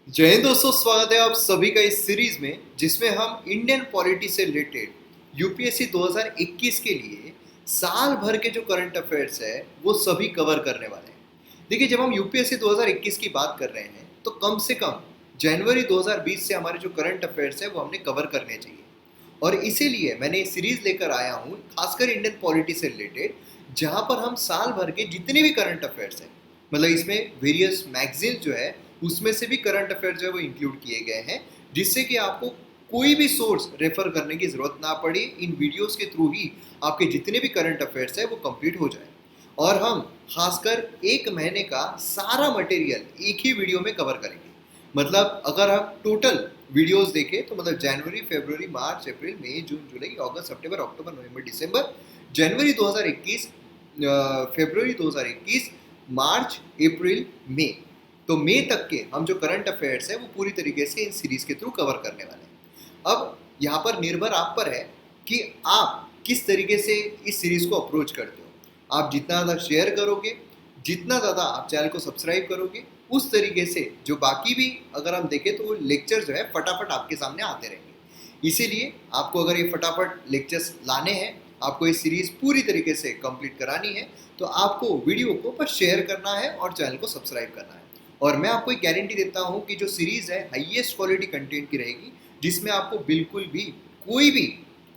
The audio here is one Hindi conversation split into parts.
जय हिंद दोस्तों, स्वागत है आप सभी का इस सीरीज में जिसमें हम इंडियन पॉलिटी से रिलेटेड यूपीएससी 2021 के लिए साल भर के जो करंट अफेयर्स है वो सभी कवर करने वाले हैं। देखिए, जब हम यूपीएससी 2021 की बात कर रहे हैं तो कम से कम जनवरी 2020 से हमारे जो करंट अफेयर्स है वो हमने कवर करने चाहिए। और इसीलिए मैंने ये सीरीज लेकर आया हूँ खासकर इंडियन पॉलिटी से रिलेटेड, जहाँ पर हम साल भर के जितने भी करंट अफेयर्स हैं, मतलब इसमें वेरियस मैगजीन जो है उसमें से भी करंट अफेयर्स जो है वो इंक्लूड किए गए हैं, जिससे कि आपको कोई भी सोर्स रेफर करने की जरूरत ना पड़े। इन वीडियोस के थ्रू ही आपके जितने भी करंट अफेयर्स है वो कंप्लीट हो जाए। और हम खासकर एक महीने का सारा मटेरियल एक ही वीडियो में कवर करेंगे। मतलब अगर हम टोटल वीडियोस देखें तो मतलब जनवरी, फरवरी, मार्च, अप्रैल, मई, जून, जुलाई, अगस्त, सितंबर, अक्टूबर, नवंबर, दिसंबर, जनवरी 2021, फरवरी 2021, मार्च, अप्रैल, मई, तो मई तक के हम जो करंट अफेयर्स है वो पूरी तरीके से इन सीरीज के थ्रू कवर करने वाले हैं। अब यहाँ पर निर्भर आप पर है कि आप किस तरीके से इस सीरीज को अप्रोच करते हो। आप जितना ज़्यादा शेयर करोगे, जितना ज़्यादा आप चैनल को सब्सक्राइब करोगे, उस तरीके से जो बाकी भी अगर हम देखें तो वो लेक्चर जो है फटाफट आपके सामने आते रहेंगे। इसीलिए आपको अगर ये फटाफट लेक्चर्स लाने हैं, आपको ये सीरीज पूरी तरीके से कंप्लीट करानी है, तो आपको वीडियो को बस शेयर करना है और चैनल को सब्सक्राइब करना है। और मैं आपको एक गारंटी देता हूँ कि जो सीरीज है हाईएस्ट क्वालिटी कंटेंट की रहेगी, जिसमें आपको बिल्कुल भी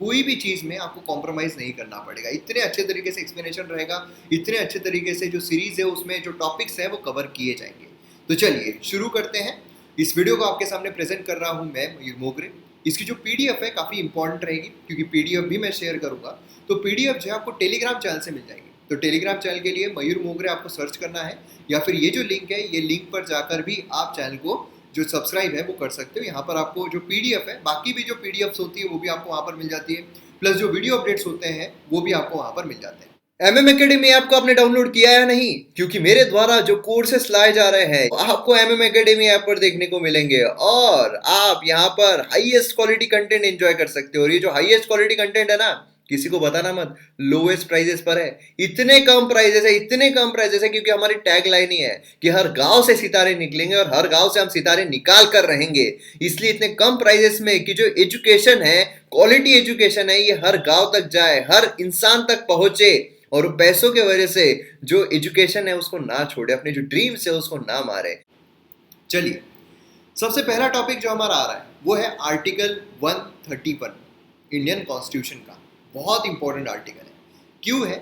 कोई भी चीज़ में आपको कॉम्प्रोमाइज़ नहीं करना पड़ेगा। इतने अच्छे तरीके से एक्सप्लेनेशन रहेगा, इतने अच्छे तरीके से जो सीरीज़ है उसमें जो टॉपिक्स है वो कवर किए जाएंगे। तो चलिए शुरू करते हैं। इस वीडियो को आपके सामने प्रेजेंट कर रहा हूँ मैं, मयूर मोगरे। इसकी जो पीडीएफ है काफ़ी इंपॉर्टेंट रहेगी, क्योंकि पीडीएफ भी मैं शेयर करूँगा। तो पीडीएफ जो है आपको टेलीग्राम चैनल से मिल जाएगी। तो टेलीग्राम चैनल के लिए मयूर मोगरे आपको सर्च करना है, या फिर ये जो लिंक है ये लिंक पर जाकर भी आप चैनल को जो सब्सक्राइब है वो कर सकते हो। यहाँ पर आपको जो पीडीएफ है, बाकी भी जो पीडीएफ्स होती है वो भी आपको वहाँ पर मिल जाती है, प्लस जो वीडियो अपडेट्स होते हैं वो भी आपको वहाँ पर मिल जाते हैं। एमएम एकेडमी ऐप को आपने डाउनलोड किया है नहीं? क्योंकि मेरे द्वारा जो कोर्सेस लाए जा रहे हैं आपको एमएम एकेडमी ऐप पर देखने को मिलेंगे, और आप यहाँ पर हाईएस्ट क्वालिटी कंटेंट एंजॉय कर सकते हो। और ये जो हाईएस्ट क्वालिटी कंटेंट है ना, किसी को बताना मत, लोएस्ट प्राइजेस पर है। इतने कम प्राइजेस है, इतने कम प्राइजेस है, क्योंकि हमारी टैग लाइन ही है कि हर गांव से सितारे निकलेंगे और हर गांव से हम सितारे निकाल कर रहेंगे। इसलिए इतने कम प्राइजेस में कि जो एजुकेशन है, क्वालिटी एजुकेशन है, ये हर गांव तक जाए, हर इंसान तक पहुंचे, और पैसों के वजह से जो एजुकेशन है उसको ना छोड़े, अपने जो ड्रीम्स है उसको ना मारे। चलिए, सबसे पहला टॉपिक जो हमारा आ रहा है वो है आर्टिकल 131 इंडियन कॉन्स्टिट्यूशन का। बहुत इंपॉर्टेंट आर्टिकल है। क्यों है?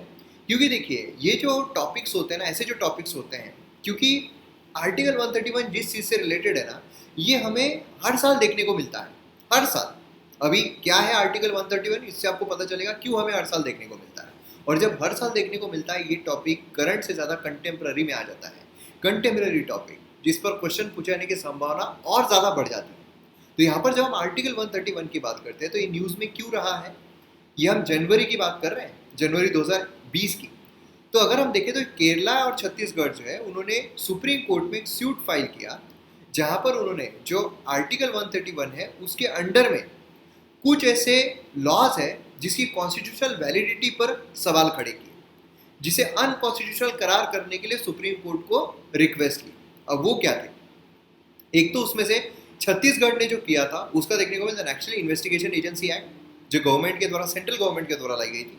क्योंकि देखिए, ये जो टॉपिक्स होते हैं ना, ऐसे जो टॉपिक्स होते हैं, क्योंकि आर्टिकल 131 जिस चीज़ से रिलेटेड है ना, ये हमें हर साल देखने को मिलता है। हर साल। अभी क्या है आर्टिकल 131, इससे आपको पता चलेगा क्यों हमें हर साल देखने को मिलता है। और जब हर साल देखने को मिलता है, ये टॉपिक करंट से ज़्यादा कंटेम्प्ररी में आ जाता है। कंटेम्प्ररी टॉपिक जिस पर क्वेश्चन पूछे जाने की संभावना और ज़्यादा बढ़ जाती है। तो यहाँ पर जब हम आर्टिकल 131 की बात करते हैं तो ये न्यूज़ में क्यों रहा है? ये हम जनवरी की बात कर रहे हैं, जनवरी 2020 की। तो अगर हम देखें तो केरला और छत्तीसगढ़ जो है, उन्होंने सुप्रीम कोर्ट में एक सूट फाइल किया, जहाँ पर उन्होंने जो आर्टिकल 131 है उसके अंडर में कुछ ऐसे लॉज है जिसकी कॉन्स्टिट्यूशनल वैलिडिटी पर सवाल खड़े किए, जिसे अनकॉन्स्टिट्यूशनल करार करने के लिए सुप्रीम कोर्ट को रिक्वेस्ट की। अब वो क्या थे? एक तो उसमें से छत्तीसगढ़ ने जो किया था उसका देखने को मिलता है नेशनल इन्वेस्टिगेशन एजेंसी एक्ट, जो गवर्नमेंट के द्वारा, सेंट्रल गवर्नमेंट के द्वारा लाई गई थी।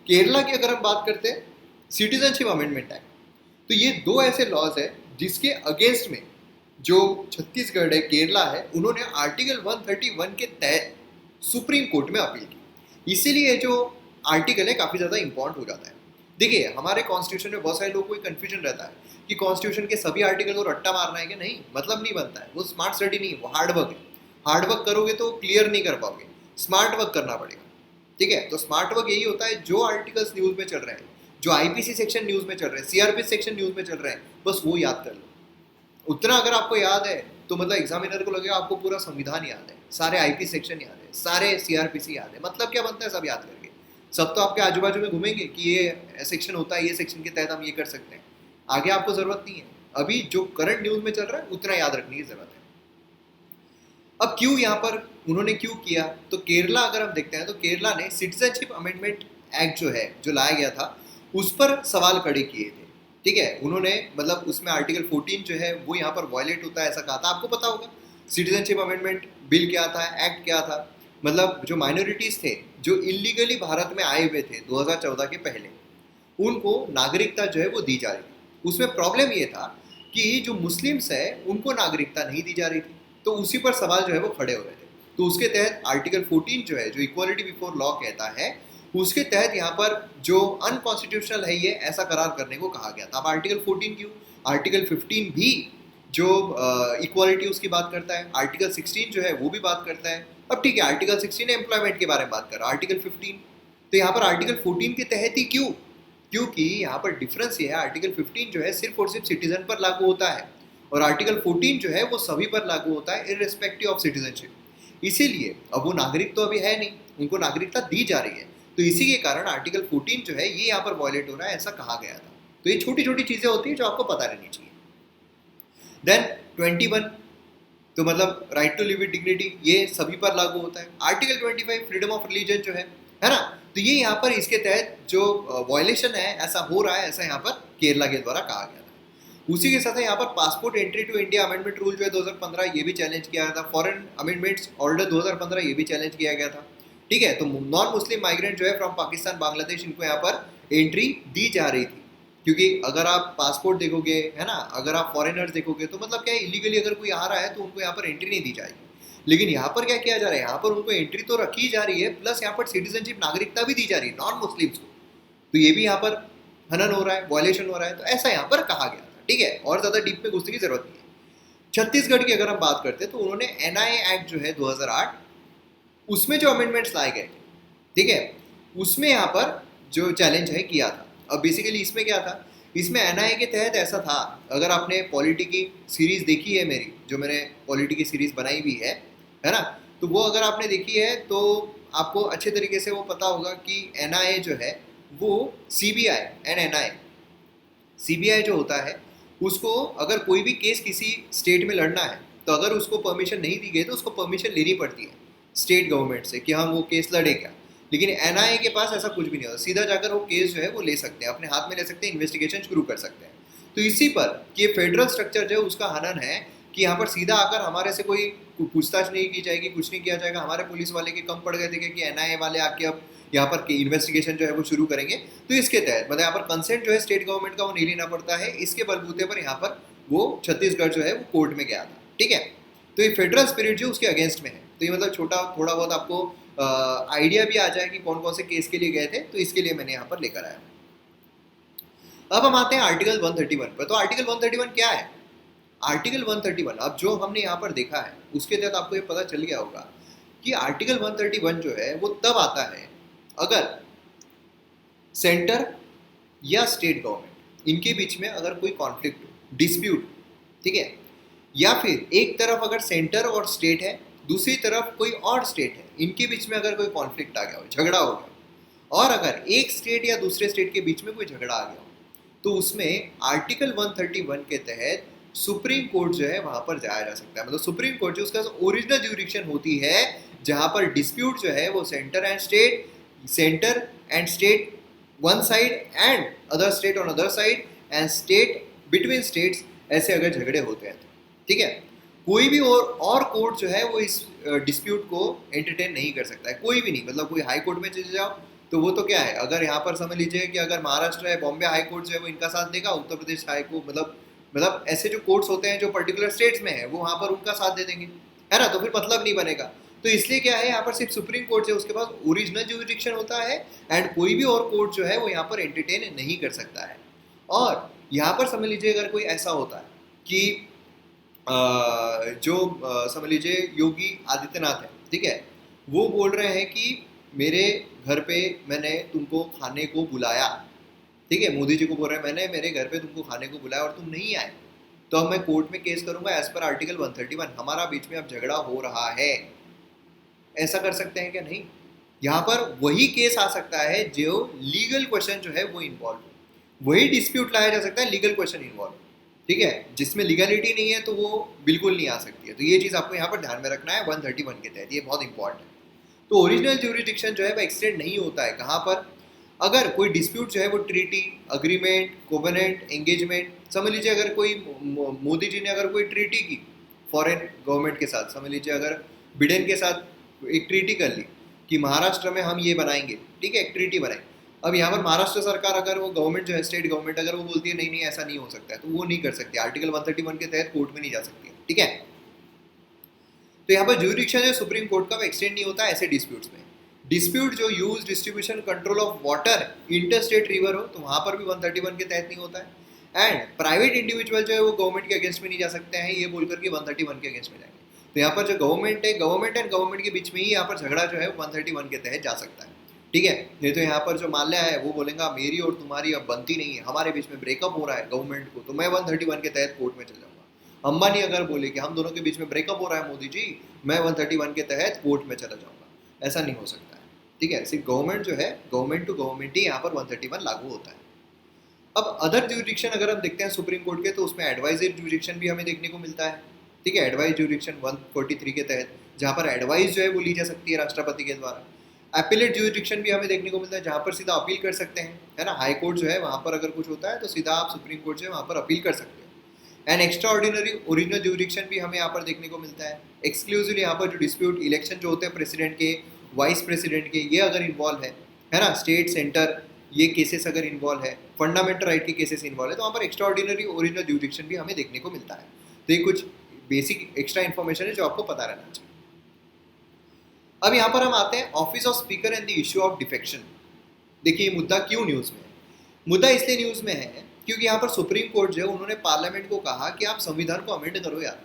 केरला की अगर हम बात करते हैं, सिटीजनशिप अमेंडमेंट एक्ट। तो ये दो ऐसे लॉज है जिसके अगेंस्ट में जो छत्तीसगढ़ है, केरला है, उन्होंने आर्टिकल 131 के तहत सुप्रीम कोर्ट में अपील की। इसीलिए जो आर्टिकल है काफ़ी ज़्यादा इंपॉर्टेंट हो जाता है। देखिए, हमारे कॉन्स्टिट्यूशन में बहुत सारे लोगों को कन्फ्यूजन रहता है कि कॉन्स्टिट्यूशन के सभी आर्टिकल को रट्टा मारना है कि नहीं, मतलब नहीं बनता है। वो स्मार्ट स्टडी नहीं, वो हार्ड वर्क है। हार्ड वर्क करोगे तो क्लियर नहीं कर पाओगे, स्मार्ट वर्क करना पड़ेगा। ठीक है? तो स्मार्ट वर्क यही होता है, जो आर्टिकल्स न्यूज़ में चल रहे हैं, जो आईपीसी सेक्शन न्यूज़ में चल रहे हैं, सीआरपी सेक्शन न्यूज़ में चल रहे हैं, बस वो याद कर लो। उतना अगर आपको याद है तो मतलब एग्जामिनर को लगेगा आपको पूरा संविधान याद है, सारे आईपी सेक्शन याद है, सारे सीआरपीसी याद है। मतलब क्या बनता है सब याद करके? सब तो आपके आजू बाजू में घूमेंगे कि ये सेक्शन होता है, ये सेक्शन के तहत हम ये कर सकते हैं। आगे आपको ज़रूरत नहीं है। अभी जो करंट न्यूज़ में चल रहा है उतना याद रखने की ज़रूरत है। अब क्यों यहाँ पर उन्होंने क्यों किया? तो केरला अगर हम देखते हैं तो केरला ने सिटीजनशिप अमेंडमेंट एक्ट जो है, जो लाया गया था, उस पर सवाल खड़े किए थे। ठीक है, उन्होंने मतलब उसमें आर्टिकल 14 जो है वो यहाँ पर वायलेट होता है ऐसा कहा था। आपको पता होगा सिटीजनशिप अमेंडमेंट बिल क्या था, एक्ट क्या था, मतलब जो माइनॉरिटीज थे जो इलीगली भारत में आए हुए थे 2014 के पहले, उनको नागरिकता जो है वो दी जा रही थी। उसमें प्रॉब्लम ये था कि जो मुस्लिम्स है उनको नागरिकता नहीं दी जा रही थी, तो उसी पर सवाल जो है वो खड़े हो रहे थे। तो उसके तहत आर्टिकल 14 जो है, जो इक्वालिटी बिफोर लॉ कहता है, उसके तहत यहाँ पर जो अनकॉन्स्टिट्यूशनल है ये ऐसा करार करने को कहा गया था। अब आर्टिकल 14 क्यों, आर्टिकल 15 भी जो इक्वालिटी उसकी बात करता है, आर्टिकल 16 जो है वो भी बात करता है। अब ठीक है, आर्टिकल 16 एम्प्लॉयमेंट के बारे में बात कर रहा है, आर्टिकल 15 तो यहाँ पर आर्टिकल 14 के तहत ही क्यों, क्योंकि यहाँ पर डिफरेंस ये है, आर्टिकल 15 जो है सिर्फ और सिर्फ सिटीजन पर लागू होता है और आर्टिकल 14 जो है वो सभी पर लागू होता है इररिस्पेक्टिव ऑफ सिटीजनशिप। इसीलिए अब वो नागरिक तो अभी है नहीं, उनको नागरिकता दी जा रही है, तो इसी के कारण आर्टिकल 14 जो है ये यहाँ पर वॉयलेट हो रहा है ऐसा कहा गया था। तो ये छोटी छोटी चीजें होती है जो आपको पता रहनी चाहिए। देन 21 तो मतलब right to live with dignity, ये सभी पर लागू होता है। आर्टिकल 25 फ्रीडम ऑफ रिलीजन जो है ना, तो ये यहाँ पर इसके तहत जो वायलेशन है ऐसा हो रहा है, ऐसा यहाँ पर केरला के द्वारा कहा गया था। उसी के साथ यहाँ पर passport entry to India amendment rule जो है 2015 ये भी चैलेंज किया गया था। फॉरेन अमेंडमेंट्स ऑर्डर 2015 ये भी चैलेंज किया गया था। ठीक है, तो नॉन मुस्लिम माइग्रेंट जो है फ्रॉम पाकिस्तान बांग्लादेश, इनको यहाँ पर एंट्री दी जा रही थी, क्योंकि अगर आप पासपोर्ट देखोगे है ना, अगर आप फॉरेनर्स देखोगे तो मतलब क्या है, इलीगली अगर कोई आ रहा है तो उनको यहाँ पर एंट्री नहीं दी जाएगी। लेकिन यहाँ पर क्या किया जा रहा है, यहाँ पर उनको एंट्री तो रखी जा रही है, प्लस यहाँ पर सिटीजनशिप नागरिकता भी दी जा रही है नॉन मुस्लिम्स को। तो ये भी यहाँ पर हनन हो रहा है, वायलेशन हो रहा है, तो ऐसा यहाँ पर कहा गया था। ठीक है, और ज़्यादा डीप में घुसने की जरूरत नहीं है। छत्तीसगढ़ की अगर हम बात करते हैं तो उन्होंने एनआईए एक्ट जो है 2008, उसमें जो अमेंडमेंट्स लाए गए, ठीक है, उसमें यहाँ पर जो चैलेंज है किया था। अब बेसिकली इसमें क्या था, इसमें एनआईए के तहत ऐसा था, अगर आपने पॉलिटी की सीरीज देखी है मेरी, जो मैंने पॉलिटी की सीरीज बनाई हुई है ना, तो वो अगर आपने देखी है तो आपको अच्छे तरीके से वो पता होगा कि एनआईए जो है वो सीबीआई एंड एनआईए, सीबीआई जो होता है उसको अगर कोई भी केस किसी स्टेट में लड़ना है तो अगर उसको परमिशन नहीं दी गई तो उसको परमिशन लेनी पड़ती है स्टेट गवर्नमेंट से कि हम वो केस लड़े क्या। लेकिन एनआईए के पास ऐसा कुछ भी नहीं होता, सीधा जाकर वो केस जो है वो ले सकते हैं, अपने हाथ में ले सकते हैं, इन्वेस्टिगेशन शुरू कर सकते हैं। तो इसी पर कि फेडरल स्ट्रक्चर जो है उसका हनन है कि यहाँ पर सीधा आकर हमारे से कोई पूछताछ नहीं की जाएगी, कुछ नहीं किया जाएगा। हमारे पुलिस वाले के कम पड़ गए थे कि एनआईए वाले आके अब यहाँ पर इन्वेस्टिगेशन जो है वो शुरू करेंगे, तो इसके तहत मतलब यहाँ पर कंसेंट जो है स्टेट गवर्नमेंट का वो नहीं लेना पड़ता है। इसके बलबूते पर यहाँ पर वो छत्तीसगढ़ जो है वो कोर्ट में गया था। ठीक है, तो ये फेडरल स्पिरिट जो उसके अगेंस्ट में है। तो ये मतलब छोटा थोड़ा बहुत आपको आइडिया भी आ जाए कि कौन कौन से केस के लिए गए थे, तो इसके लिए मैंने यहाँ पर लेकर आया। अब हम आते हैं आर्टिकल 131 पर। तो आर्टिकल 131 क्या है, आर्टिकल 131 अब जो हमने यहाँ पर देखा है उसके तहत आपको ये पता चल गया होगा कि आर्टिकल 131 जो है वो तब आता है अगर सेंटर या स्टेट गवर्नमेंट इनके बीच में अगर कोई कॉन्फ्लिक्ट हो, डिस्प्यूट, ठीक है, या फिर एक तरफ अगर सेंटर और स्टेट है, दूसरी तरफ कोई और स्टेट है, इनके बीच में अगर कोई कॉन्फ्लिक्ट आ गया हो, झगड़ा हो गया, और अगर एक स्टेट या दूसरे स्टेट के बीच में कोई झगड़ा आ गया हो, तो उसमें आर्टिकल 131 के तहत सुप्रीम कोर्ट जो है वहां पर जाया जा सकता है। मतलब सुप्रीम कोर्ट जो उसका ओरिजिनल ज्यूरिडिक्शन होती है, जहां पर डिस्प्यूट जो है वो centre and state one side and other state on other side and state between states, ऐसे अगर झगड़े होते हैं तो ठीक है, कोई भी और कोर्ट जो है वो इस डिस्प्यूट को एंटरटेन नहीं कर सकता है, कोई भी नहीं। मतलब कोई हाई कोर्ट में चले जाओ तो वो तो क्या है, अगर यहाँ पर समझ लीजिए कि अगर महाराष्ट्र है, बॉम्बे हाई कोर्ट जो है वो इनका साथ देगा, उत्तर प्रदेश हाई कोर्ट मतलब ऐसे जो कोर्ट्स होते हैं जो पर्टिकुलर स्टेट्स में है वो वहाँ पर उनका साथ दे देंगे, है ना, तो फिर मतलब नहीं बनेगा। तो इसलिए क्या है, यहाँ पर सिर्फ सुप्रीम कोर्ट जो है उसके पास ओरिजिनल ज्यूरिडिक्शन होता है एंड कोई भी और कोर्ट जो है वो यहाँ पर एंटरटेन नहीं कर सकता है। और यहाँ पर समझ लीजिए अगर कोई ऐसा होता है कि जो समझ लीजिए योगी आदित्यनाथ है, ठीक है, वो बोल रहे हैं कि मेरे घर पे मैंने तुमको खाने को बुलाया, ठीक है, मोदी जी को बोल रहे हैं मैंने मेरे घर पे तुमको खाने को बुलाया और तुम नहीं आए, तो अब मैं कोर्ट में केस करूंगा एज पर आर्टिकल 131, हमारा बीच में अब झगड़ा हो रहा है। ऐसा कर सकते हैं क्या? नहीं, यहाँ पर वही केस आ सकता है जो लीगल क्वेश्चन जो है वो इन्वॉल्व हो, वही डिस्प्यूट लाया जा सकता है लीगल क्वेश्चन इन्वॉल्व, ठीक है, जिसमें लीगलिटी नहीं है तो वो बिल्कुल नहीं आ सकती है। तो ये चीज़ आपको यहाँ पर ध्यान में रखना है 131 के तहत, ये बहुत इंपॉर्टेंट है। तो ओरिजिनल ज्यूरिडिक्शन जो है वो एक्सटेंड नहीं होता है कहाँ पर, अगर कोई डिस्प्यूट जो है वो ट्रीटी, अग्रीमेंट, कोवेनेंट, एंगेजमेंट, समझ लीजिए अगर कोई मोदी जी ने अगर कोई ट्रीटी की फॉरेन गवर्नमेंट के साथ, समझ लीजिए अगर बिडेन के साथ एक ट्रीटी कर ली कि महाराष्ट्र में हम ये बनाएंगे, ठीक है, एक ट्रीटी बनाई। अब यहाँ पर महाराष्ट्र सरकार अगर वो गवर्नमेंट जो है, स्टेट गवर्नमेंट अगर वो बोलती है नहीं नहीं ऐसा नहीं हो सकता है, तो वो नहीं कर सकती, आर्टिकल 131 के तहत कोर्ट में नहीं जा सकती है, ठीक है। तो यहाँ पर ज्यूरिडिक्शन जो सुप्रीम कोर्ट का एक्सटेंड नहीं होता ऐसे डिस्प्यूट्स में। डिस्प्यूट जो use, distribution, control of water, inter state river हो, तो वहाँ पर भी 131 के तहत नहीं होता है। एंड प्राइवेट इंडिविजुअल जो है वो गवर्नमेंट के अगेंस्ट में नहीं जा सकते हैं, ये बोलकर के 131 के अगेंस्ट में जाएंगे। तो यहाँ पर जो गवर्नमेंट है, गवर्नमेंट एंड गवर्नमेंट के बीच में ही यहाँ पर झगड़ा जो है 131 के तहत जा सकता है, ठीक है। नहीं तो यहाँ पर जो माल्या है वो बोलेगा मेरी और तुम्हारी अब बनती नहीं है, हमारे बीच में ब्रेकअप हो रहा है गवर्नमेंट को, तो मैं 131 के तहत कोर्ट में चल जाऊँगा। अंबानी अगर बोले कि हम दोनों के बीच में ब्रेकअप हो रहा है मोदी जी, मैं 131 के तहत कोर्ट में चला जाऊँगा, ऐसा नहीं हो सकता है, ठीक है। सिर्फ गवर्नमेंट जो है, गवर्नमेंट टू गवर्नमेंट ही यहाँ पर 131 लागू होता है। अब अदर ज्यूरिडिक्शन अगर हम देखते हैं सुप्रीम कोर्ट के, तो उसमें एडवाइजरी ज्यूरिडिक्शन भी हमें देखने को मिलता है, ठीक है। एडवाइस ज्यूरिडिक्शन 143 के तहत, जहाँ पर एडवाइस जो है वो ली जा सकती है राष्ट्रपति के द्वारा। अपीलेट ज्यूरिडिक्शन भी हमें देखने को मिलता है, जहाँ पर सीधा अपील कर सकते हैं, है ना। हाई कोर्ट जो है वहाँ पर अगर कुछ होता है तो सीधा आप सुप्रीम कोर्ट जो है वहाँ पर अपील कर सकते हैं। And extra ordinary original jurisdiction भी हमें यहाँ पर देखने को मिलता है। एक्सक्लूसिवली यहाँ पर जो डिस्प्यूट, इलेक्शन जो होते हैं प्रेसिडेंट के, वाइस प्रेसिडेंट के, ये अगर इन्वॉल्व है ना, स्टेट सेंटर, ये केसेस अगर इन्वॉल्व है, फंडामेंटल राइट के केसेस इन्वॉल्व है, तो वहाँ पर एक्स्ट्रा ऑर्डिनरी ओरिजिनल ज्यूरिडिक्शन भी हमें देखने को मिलता है। तो ये कुछ बेसिक एक्स्ट्रा इन्फॉर्मेशन है जो आपको पता रहना चाहिए। अब यहाँ पर हम आते हैं office of speaker and the issue of defection. देखिए ये मुद्दा क्यों न्यूज़ में है? मुद्दा इसलिए न्यूज़ में है क्योंकि यहाँ पर सुप्रीम कोर्ट जो है उन्होंने पार्लियामेंट को कहा कि आप संविधान को अमेंड करो यार,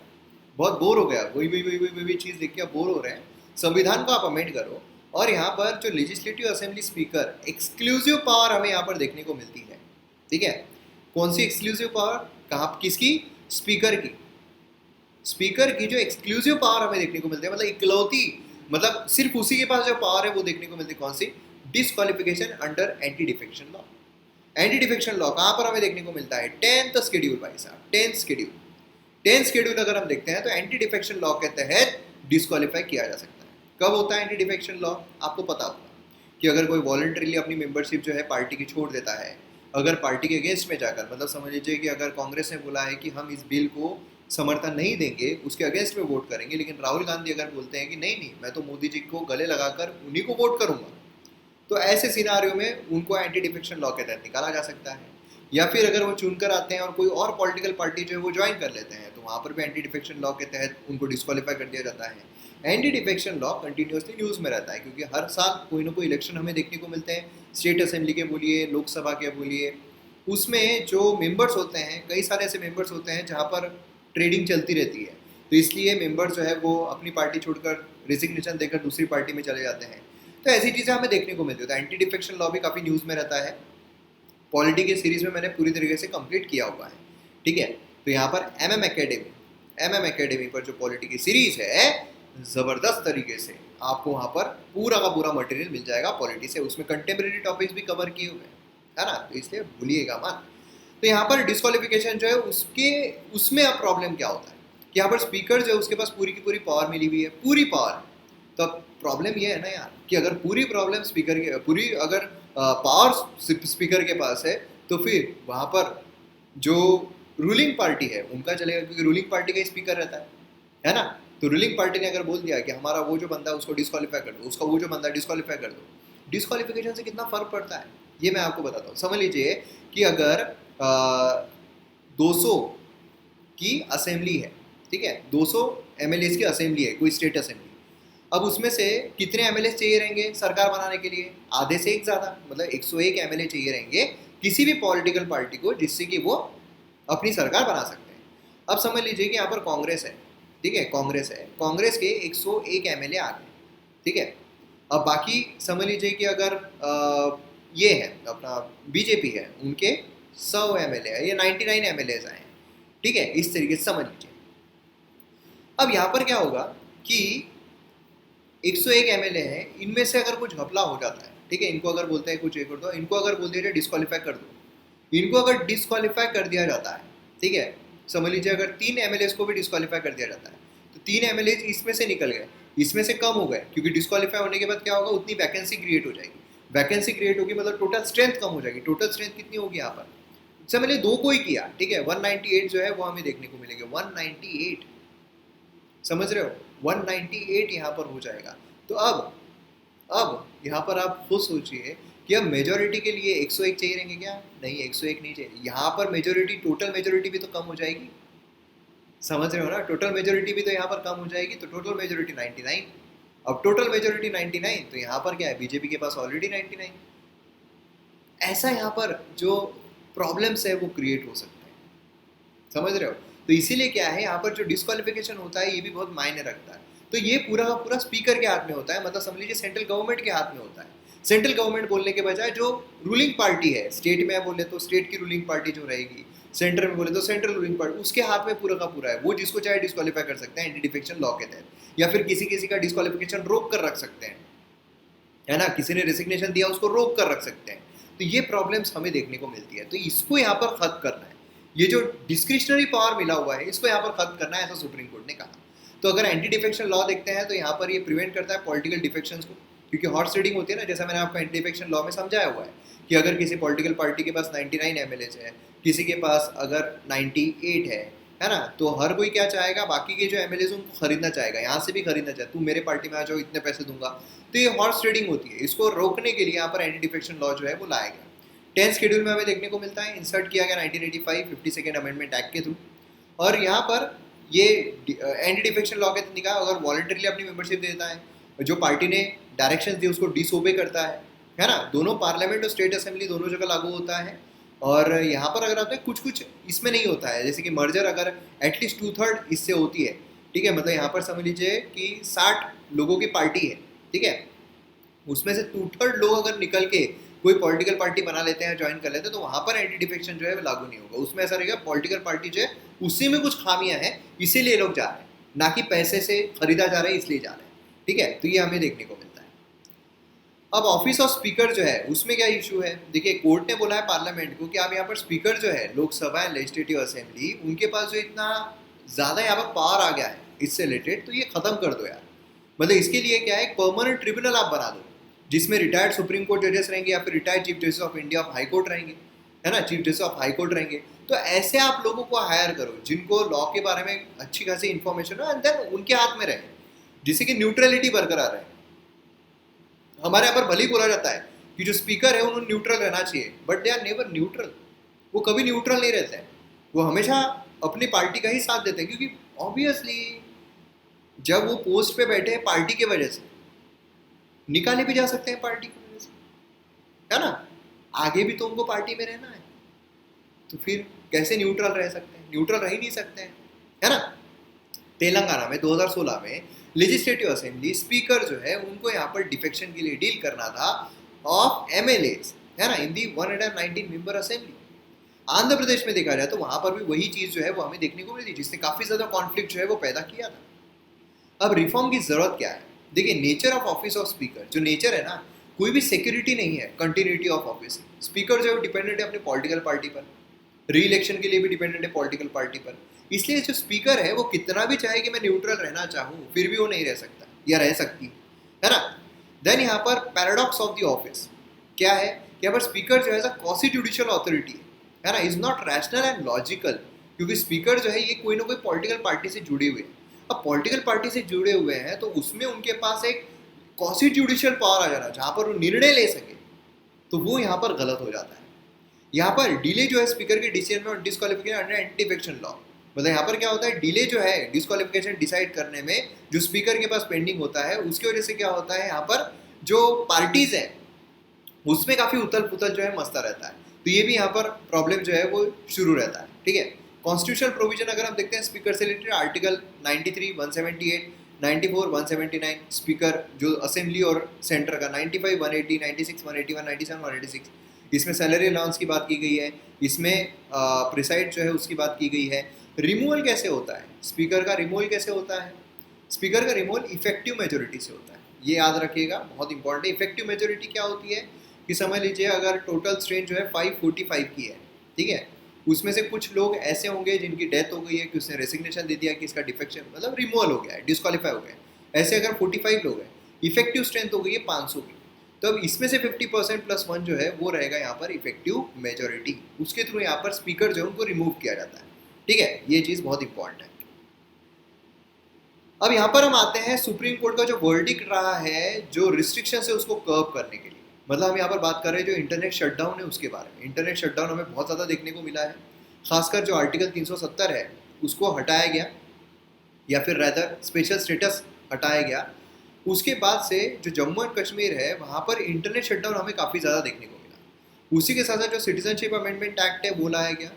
बहुत बोर हो गया, वही चीज़ देख के आप बोर हो रहे हैं, संविधान को आप अमेंड करो। और यहाँ पर जो legislative assembly speaker, exclusive power हमें यहाँ पर देखने को मिलती है, ठीक है। कौन सी एक्सक्लूसिव पावर? कहाँ, किसकी? स्पीकर की। स्पीकर की जो एक्सक्लूसिव पावर हमें देखने को मिलती है, मतलब इकलौती, मतलब सिर्फ उसी के पास जो पावर है वो देखने को मिलती है। कौन सी? Disqualification under anti defection law. Anti defection law कहाँ पर हमें देखने को मिलता है? 10th शेड्यूल भाई साहब, 10th शेड्यूल अगर हम देखते हैं तो एंटी डिफेक्शन लॉ के तहत डिस्क्वालीफाई किया जा सकता है। कब होता है एंटी डिफेक्शन लॉ? आपको पता होगा कि अगर कोई वॉलंटरीली अपनी मेंबरशिप जो है पार्टी की छोड़ देता है, अगर पार्टी के अगेंस्ट में जाकर, मतलब समझ लीजिए कि अगर कांग्रेस ने बोला है कि हम इस बिल को समर्थन नहीं देंगे, उसके अगेंस्ट में वोट करेंगे, लेकिन राहुल गांधी अगर बोलते हैं कि नहीं नहीं मैं तो मोदी जी को गले लगाकर उन्हीं को वोट करूंगा, तो ऐसे सिनारियों में उनको एंटी डिफेक्शन लॉ के तहत निकाला जा सकता है। या फिर अगर वो चुनकर आते हैं और कोई और पॉलिटिकल पार्टी जो है वो ज्वाइन कर लेते हैं, तो वहाँ पर भी एंटी डिफेक्शन लॉ के तहत उनको डिस्क्वालीफाई कर दिया जाता है। Anti defection law continuously news में रहता है क्योंकि हर साल कोई ना कोई इलेक्शन हमें देखने को मिलते हैं, स्टेट असेंबली के बोलिए, लोकसभा के बोलिए, उसमें जो मेंबर्स होते हैं, कई सारे ऐसे मेंबर्स होते हैं जहाँ पर ट्रेडिंग चलती रहती है, तो इसलिए मेंबर्स जो है वो अपनी पार्टी छोड़कर रिजिग्नेशन देकर दूसरी पार्टी में चले जाते हैं। तो ऐसी चीज़ें हमें देखने को मिलती है। तो एंटी डिफेक्शन लॉ भी काफ़ी न्यूज़ में रहता है। पॉलिटी के सीरीज में मैंने पूरी तरीके से कंप्लीट किया हुआ है, ठीक है। तो यहाँ पर एमएम एकेडमी पर जो पॉलिटी की सीरीज है, ज़बरदस्त तरीके से आपको वहाँ पर पूरा का पूरा मटेरियल मिल जाएगा पॉलिटी से। उसमें कंटेम्प्रेरी टॉपिक्स भी कवर किए हुए हैं, है ना, तो इसलिए भूलिएगा मत। तो यहाँ पर डिस्क्वालिफिकेशन जो है उसमें अब प्रॉब्लम क्या होता है कि यहाँ पर स्पीकर जो है उसके पास पूरी की पूरी पावर मिली हुई है, पूरी पावर। तो अब प्रॉब्लम ये है ना यार कि अगर पूरी प्रॉब्लम स्पीकर की, पूरी अगर पावर स्पीकर के पास है, तो फिर वहाँ पर जो रूलिंग पार्टी है उनका चलेगा, क्योंकि रूलिंग पार्टी का स्पीकर रहता है ना। तो रूलिंग पार्टी ने अगर बोल दिया कि हमारा वो जो बंदा है उसको डिस्क्वालीफाई कर दो, उसका वो जो बंदा डिस्क्वालीफाई कर दो, डिस्क्वालिफिकेशन से कितना फ़र्क पड़ता है ये मैं आपको बताता हूँ। समझ लीजिए कि अगर 200 की असेंबली है, ठीक है, 200 MLAs की असेंबली है, कोई स्टेट असेंबली। अब उसमें से कितने MLAs चाहिए रहेंगे सरकार बनाने के लिए? आधे से एक ज़्यादा, मतलब 101 MLA चाहिए रहेंगे किसी भी पॉलिटिकल पार्टी को, जिससे कि वो अपनी सरकार बना सकते हैं। अब समझ लीजिए कि यहाँ पर कांग्रेस है, ठीक है, कांग्रेस के 101 MLA आ गए, ठीक है। अब बाकी समझ लीजिए कि अगर ये है अपना बीजेपी है, उनके 100 MLA है, ये 99 MLAs आए हैं, ठीक है, इस तरीके से समझ लीजिए। अब यहाँ पर क्या होगा कि 101 MLA हैं, इनमें से अगर कुछ घपला हो जाता है, ठीक है, इनको अगर बोलते हैं कुछ एक कर दो, इनको अगर बोल दिया जाए डिस्क्वालीफाई कर दो, इनको अगर डिस्क्वालीफाई कर दिया जाता है, ठीक है, समझ लीजिए अगर 3 MLAs को भी डिस्क्वालीफाई कर दिया जाता है, तो 3 MLAs इसमें से निकल गए, इसमें से कम हो गए, क्योंकि डिस्क्वालीफाई होने के बाद क्या होगा, उतनी वैकेंसी क्रिएट हो जाएगी, वैकेंसी क्रिएट होगी मतलब टोटल स्ट्रेंथ कम हो जाएगी। टोटल स्ट्रेंथ कितनी होगी यहाँ पर? समझ लीजिए 2 को ही किया, ठीक है, 198 जो है वो हमें देखने को मिलेगा, 198, समझ रहे हो, 198 यहाँ पर हो जाएगा। तो अब यहाँ पर आप खुद सोचिए कि अब मेजोरिटी के लिए 101 चाहिए रहेंगे क्या? नहीं, 101 नहीं चाहिए। यहाँ पर मेजोरिटी, टोटल मेजोरिटी भी तो कम हो जाएगी, समझ रहे हो ना, टोटल मेजोरिटी भी तो यहाँ पर कम हो जाएगी। तो टोटल मेजोरिटी 99, अब टोटल मेजोरिटी 99, तो यहाँ पर क्या है, बीजेपी के पास ऑलरेडी 99। ऐसा यहाँ पर जो प्रॉब्लम्स है वो क्रिएट हो सकते हैं, समझ रहे हो। तो इसीलिए क्या है, यहाँ पर जो डिस्क्वालिफिकेशन होता है ये भी बहुत मायने रखता है। तो ये पूरा का पूरा स्पीकर के हाथ में होता है, मतलब समझ लीजिए सेंट्रल गवर्नमेंट के हाथ में होता है। सेंट्रल गवर्नमेंट बोलने के बजाय जो रूलिंग पार्टी है, स्टेट में बोले तो स्टेट की रूलिंग पार्टी जो रहेगी, सेंटर में बोले तो सेंट्रल रूलिंग पार्टी, उसके हाथ में पूरा का पूरा है। वो जिसको चाहे डिस्क्वालीफाई कर सकते हैं एंटी डिफेक्शन लॉ के तहत, या फिर किसी किसी का डिस्क्वालिफिकेशन रोक कर रख सकते हैं, है ना, किसी ने रेसिग्नेशन दिया उसको रोक कर रख सकते हैं। तो ये प्रॉब्लम्स हमें देखने को मिलती है। तो इसको यहाँ पर खत्म करना है, ये जो डिस्क्रिशनरी पावर मिला हुआ है इसको यहाँ पर खत्म करना है, ऐसा सुप्रीम कोर्ट ने कहा। तो अगर एंटी डिफेक्शन लॉ देखते हैं तो यहाँ पर ये प्रिवेंट करता है पॉलिटिकल डिफेक्शंस को, क्योंकि हॉर्स ट्रेडिंग होती है ना, जैसा मैंने आपको एंटी डिफेक्शन लॉ में समझाया हुआ है कि अगर किसी पॉलिटिकल पार्टी के पास 99 एमएलए है, किसी के पास अगर 98 है ना, तो हर कोई क्या चाहेगा, बाकी के जो एमएलए उनको खरीदना चाहेगा, यहाँ से भी खरीदना चाहे, तू मेरे पार्टी में आ जाओ, इतने पैसे दूंगा। तो ये हॉर्स ट्रेडिंग होती है, इसको रोकने के लिए यहाँ पर एंटी डिफेक्शन लॉ जो है वो लाया गया। 10th शेड्यूल में हमें देखने को मिलता है, इंसर्ट किया गया 1985 52nd अमेंडमेंट एक्ट के थ्रू। और यहाँ पर ये एंटी डिफेक्शन लॉ के तहत निकाला, अगर वॉलंटरीली अपनी मेंबरशिप देता है, जो पार्टी ने डायरेक्शंस दिए उसको डिसओबे करता है ना, दोनों पार्लियामेंट और स्टेट असेंबली दोनों जगह लागू होता है। और यहाँ पर अगर आपने कुछ इसमें नहीं होता है, जैसे कि मर्जर अगर एटलीस्ट 2/3 इससे होती है, ठीक है, मतलब यहाँ पर समझ लीजिए कि 60 लोगों की पार्टी है, ठीक है, उसमें से 2/3 लोग अगर निकल के कोई पॉलिटिकल पार्टी बना लेते हैं, ज्वाइन कर लेते हैं, तो वहाँ पर एंटी डिफेक्शन जो है वो लागू नहीं होगा। उसमें ऐसा रहेगा पॉलिटिकल पार्टी जो है उसी में कुछ खामियां हैं, इसीलिए लोग जा रहे हैं, ना कि पैसे से खरीदा जा रहा है इसलिए जा रहे हैं, ठीक है। तो ये हमें देखने को मिलता है। अब ऑफिस ऑफ स्पीकर जो है उसमें क्या इशू है, देखिए कोर्ट ने बोला है पार्लियामेंट को कि आप यहाँ पर स्पीकर जो है लोकसभा एंड लेजिस्लेटिव असेंबली, उनके पास जो इतना ज़्यादा यहाँ पर पावर आ गया है इससे रिलेटेड, तो ये ख़त्म कर दो यार। मतलब इसके लिए क्या है, एक परमानेंट ट्रिब्यूनल आप बना दो जिसमें रिटायर्ड सुप्रीम कोर्ट जजेस रहेंगे या फिर retired chief justice of India of high court रहेंगे, है ना, chief justice of high court रहेंगे। तो ऐसे आप लोगों को हायर करो जिनको लॉ के बारे में अच्छी खासी इन्फॉर्मेशन हो, एंड देन उनके हाथ में रहे, जिससे कि न्यूट्रलिटी बरकरार रहे। हमारे यहाँ पर भले ही बोला जाता है कि जो स्पीकर है उन्होंने न्यूट्रल रहना चाहिए, but they are never neutral. वो कभी न्यूट्रल नहीं रहते हैं, वो हमेशा अपनी पार्टी का ही साथ देते हैं, क्योंकि ऑब्वियसली जब वो पोस्ट पे बैठे हैं पार्टी के वजह से, निकाले भी जा सकते हैं पार्टी की वजह से, है ना, आगे भी तो उनको पार्टी में रहना है, तो फिर कैसे न्यूट्रल रह सकते हैं? न्यूट्रल रह ही नहीं सकते हैं, है ना। तेलंगाना में 2016 में लेजिस्लेटिव असेंबली स्पीकर जो है उनको यहाँ पर डिफेक्शन के लिए डील करना था ऑफ एमएलएज, है ना, इन दी 119 मेंबर असेंबली। आंध्र प्रदेश में देखा जाए तो वहां पर भी वही चीज जो है वो हमें देखने को मिली, जिसने काफी ज्यादा कॉन्फ्लिक्ट जो है वो पैदा किया था। अब रिफॉर्म की जरूरत क्या है, देखिए nature of office of speaker, जो नेचर है ना, कोई भी सिक्योरिटी नहीं है कंटिन्यूटी ऑफ ऑफिस। स्पीकर जो है डिपेंडेंट है अपनी पॉलिटिकल पार्टी पर, री इलेक्शन के लिए भी डिपेंडेंट है पॉलिटिकल पार्टी पर। इसलिए जो स्पीकर है वो कितना भी चाहे कि मैं न्यूट्रल रहना चाहूँ, फिर भी वो नहीं रह सकता या रह सकती, है ना। देन यहाँ पर पैराडॉक्स ऑफ द ऑफिस क्या है कि यहाँ पर स्पीकर जो है क्वासी जुडिशियल अथॉरिटी है ना, is not rational and logical, क्योंकि स्पीकर जो है ये कोई ना कोई पॉलिटिकल पार्टी से जुड़े हुए हैं। अब पॉलिटिकल पार्टी से जुड़े हुए हैं तो उसमें उनके पास एक क्वासी जुडिशियल पावर आ जाना जहाँ पर वो निर्णय ले सके, तो वो यहाँ पर गलत हो जाता है। यहाँ पर डिले जो है स्पीकर के डिसीजन में और disqualification under anti defection law, मतलब यहाँ पर क्या होता है, डिले जो है डिस्क्वालिफिकेशन डिसाइड करने में जो स्पीकर के पास पेंडिंग होता है, उसकी वजह से क्या होता है, यहाँ पर जो पार्टीज है उसमें काफी उथल पुथल जो है मचता रहता है। तो ये भी यहाँ पर प्रॉब्लम जो है वो शुरू रहता है, ठीक है। कॉन्स्टिट्यूशनल प्रोविजन अगर हम देखते हैं स्पीकर से रिलेटेड, आर्टिकल 93, 178, 94, 179, स्पीकर जो असेंबली और सेंटर का 95, 180, 96, 181, 97, 186, इसमें सैलरी अलाउंस की बात की गई है, इसमें प्रिसाइड जो है उसकी बात की गई है। रिमूवल कैसे होता है, स्पीकर का रिमूवल कैसे होता है, स्पीकर का रिमूवल इफेक्टिव मेजोरिटी से होता है, ये याद रखिएगा, बहुत इंपॉर्टेंट है। इफेक्टिव मेजोरिटी क्या होती है कि समझ लीजिए अगर टोटल स्ट्रेंथ जो है 545 की है, ठीक है, उसमें से कुछ लोग ऐसे होंगे जिनकी डेथ हो गई है कि उसने रेसिग्नेशन दे दिया कि इसका डिफेक्शन मतलब रिमूवल हो गया है, डिस्क्वालीफाई हो गया है, ऐसे अगर 45 लोग हैं, इफेक्टिव स्ट्रेंथ हो गई है 500 की, तो अब इसमें से 50% प्लस 1 जो है वो रहेगा यहाँ पर इफेक्टिव मेजोरिटी, उसके थ्रू यहाँ पर स्पीकर जो है उनको रिमूव किया जाता है। ठीक है, ये चीज़ बहुत इंपॉर्टेंट है। अब यहाँ पर हम आते हैं सुप्रीम कोर्ट का जो वर्डिक्ट रहा है जो रिस्ट्रिक्शन है उसको कर्व करने के लिए। मतलब हम यहाँ पर बात कर रहे हैं जो इंटरनेट शटडाउन है उसके बारे में। इंटरनेट शटडाउन हमें बहुत ज़्यादा देखने को मिला है, खासकर जो आर्टिकल 370 है उसको हटाया गया, या फिर रैदर स्पेशल स्टेटस हटाया गया। उसके बाद से जो जम्मू एंड कश्मीर है वहाँ पर इंटरनेट शटडाउन हमें काफ़ी ज़्यादा देखने को मिला। उसी के साथ साथ जो सिटीजनशिप अमेंडमेंट एक्ट है वो लाया गया,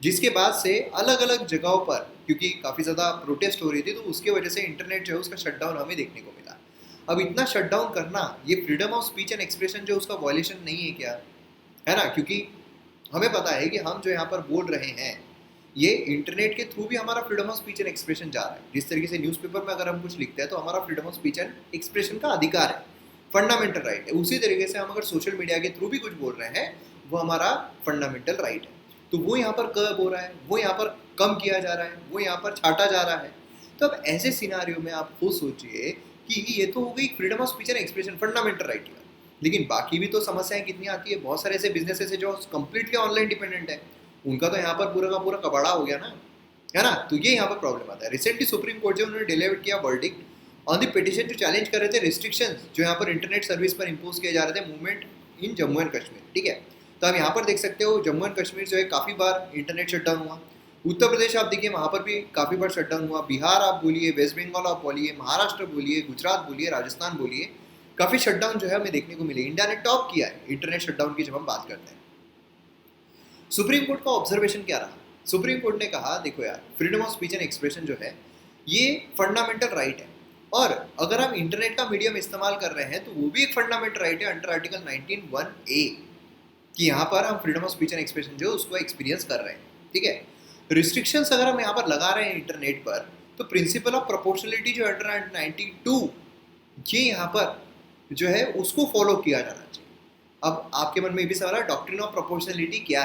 जिसके बाद से अलग अलग जगहों पर क्योंकि काफ़ी ज़्यादा प्रोटेस्ट हो रही थी तो उसके वजह से इंटरनेट जो है उसका शटडाउन हमें देखने को मिला। अब इतना शटडाउन करना ये freedom of speech and expression जो उसका वॉयलेशन नहीं है क्या, है ना? क्योंकि हमें पता है कि हम जो यहाँ पर बोल रहे हैं ये इंटरनेट के थ्रू भी हमारा freedom of speech and expression जा रहा है। जिस तरीके से न्यूज़पेपर में अगर हम कुछ लिखते हैं तो हमारा freedom of speech and expression का अधिकार है, फंडामेंटल राइट है। उसी तरीके से हम अगर सोशल मीडिया के थ्रू भी कुछ बोल रहे हैं वो हमारा फंडामेंटल राइट है। तो वो यहाँ पर कर्ब हो रहा है, वो यहाँ पर कम किया जा रहा है, वो यहाँ पर छाटा जा रहा है। तो अब ऐसे सिनारियो में आप खुद सोचिए कि ये तो हो गई freedom of speech and expression, fundamental right की, लेकिन बाकी भी तो समस्याएं कितनी आती है। बहुत सारे ऐसे बिजनेसेस है जो कम्प्लीटली ऑनलाइन डिपेंडेंट है, उनका तो यहाँ पर पूरा का पूरा कबाड़ा हो गया ना, है ना? तो ये यहाँ पर प्रॉब्लम आता है। रिसेंटली सुप्रीम कोर्ट जो उन्होंने डिलीवर किया वर्डिक्ट ऑन द पिटिशन जो चैलेंज कर रहे थे रिस्ट्रिक्शंस जो यहाँ पर इंटरनेट सर्विस पर इम्पोज किए जा रहे थे movement in Jammu and Kashmir. ठीक है, तो आप यहाँ पर देख सकते हो जम्मू एंड कश्मीर जो है काफ़ी बार इंटरनेट शटडाउन हुआ। उत्तर प्रदेश आप देखिए वहाँ पर भी काफ़ी बार शटडाउन हुआ। बिहार आप बोलिए, वेस्ट बंगाल आप बोलिए, महाराष्ट्र बोलिए, गुजरात बोलिए, राजस्थान बोलिए, काफ़ी शटडाउन जो है हमें देखने को मिले। इंडिया ने टॉप किया है इंटरनेट शटडाउन की जब हम बात करते हैं। सुप्रीम कोर्ट का ऑब्जर्वेशन क्या रहा? सुप्रीम कोर्ट ने कहा देखो यार, freedom of speech and expression जो है ये फंडामेंटल राइट है, और अगर हम इंटरनेट का मीडियम इस्तेमाल कर रहे हैं तो वो भी एक फंडामेंटल राइट है अंडर आर्टिकल 19(1)(a कि यहाँ पर हम freedom of speech and expression जो उसको एक्सपीरियंस कर रहे हैं। ठीक है, रिस्ट्रिक्शंस अगर हम यहाँ पर लगा रहे हैं इंटरनेट पर तो प्रिंसिपल ऑफ प्रोपोर्शनलिटी जो अंडर 92 ये यहाँ पर जो है उसको फॉलो किया जाना चाहिए। अब आपके मन में ये भी सवाल है डॉक्ट्रिन ऑफ प्रोपोर्शनलिटी क्या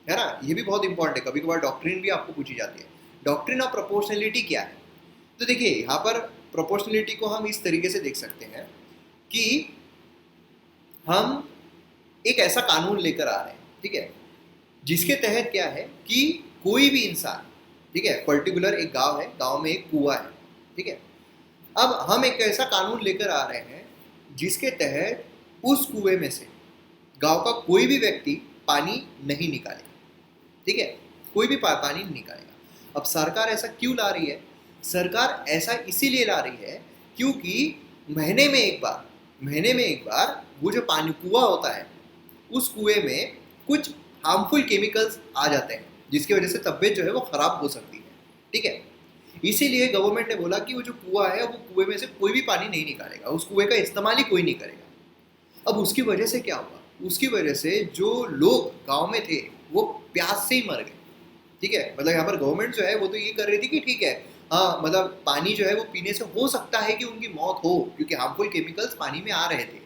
है ना? ये भी बहुत इंपॉर्टेंट है, कभी कभार डॉक्ट्रिन भी आपको पूछी जाती है। डॉक्ट्रिन ऑफ प्रोपोर्शनलिटी क्या है? तो देखिए यहाँ पर प्रोपोर्शनलिटी को हम इस तरीके से देख सकते हैं कि हम एक ऐसा कानून लेकर आ रहे हैं, ठीक है, जिसके तहत क्या है कि कोई भी इंसान, ठीक है, पर्टिकुलर एक गांव है, गांव में एक कुआं है, ठीक है, अब हम एक ऐसा कानून लेकर आ रहे हैं जिसके तहत उस कुएं में से गांव का कोई भी व्यक्ति पानी नहीं निकालेगा। ठीक है, कोई भी पानी नहीं निकालेगा। अब सरकार ऐसा क्यों ला रही है? सरकार ऐसा इसीलिए ला रही है क्योंकि महीने में एक बार वो जो पानी कुआं होता है उस कुएं में कुछ हार्मफुल केमिकल्स आ जाते हैं जिसकी वजह से तबीयत जो है वो खराब हो सकती है। ठीक है, इसीलिए गवर्नमेंट ने बोला कि वो जो कुआं है वो कुएं में से कोई भी पानी नहीं निकालेगा, उस कुएं का इस्तेमाल ही कोई नहीं करेगा। अब उसकी वजह से क्या हुआ? उसकी वजह से जो लोग गांव में थे वो प्यास से ही मर गए। ठीक है, मतलब यहाँ पर गवर्नमेंट जो है वो तो ये कर रही थी कि ठीक है, हाँ, मतलब पानी जो है वो पीने से हो सकता है कि उनकी मौत हो क्योंकि हार्मफुल केमिकल्स पानी में आ रहे थे,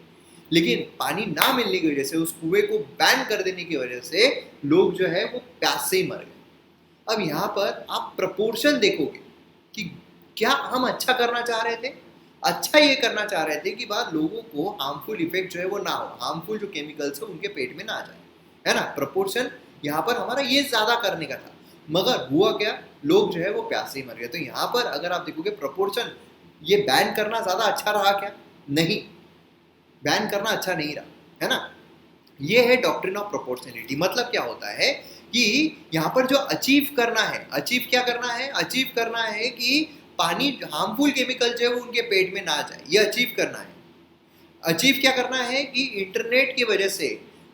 लेकिन पानी ना मिलने की वजह से, उस कुएं को बैन कर देने की वजह से लोग जो है वो प्यास से ही मर गए। अब यहाँ पर आप प्रपोर्शन देखोगे कि क्या हम अच्छा करना चाह रहे थे? अच्छा ये करना चाह रहे थे कि बाद लोगों को हार्मफुल इफेक्ट जो है वो ना हो, हार्मफुल जो केमिकल्स है उनके पेट में ना जाए, है ना? प्रपोर्शन यहाँ पर हमारा ये ज्यादा करने का था, मगर हुआ क्या? लोग जो है वो प्यास से ही मर गए। तो यहाँ पर अगर आप देखोगे प्रपोर्शन, ये बैन करना ज्यादा अच्छा रहा क्या? नहीं, बैन करना अच्छा नहीं रहा, है ना? ये है डॉक्ट्रिन ऑफ प्रोपोर्शनलिटी। मतलब क्या होता है कि यहाँ पर जो अचीव करना है, अचीव क्या करना है? अचीव करना है कि पानी हार्मफुल केमिकल जो है वो उनके पेट में ना जाए, ये अचीव करना है। अचीव क्या करना है कि इंटरनेट की वजह से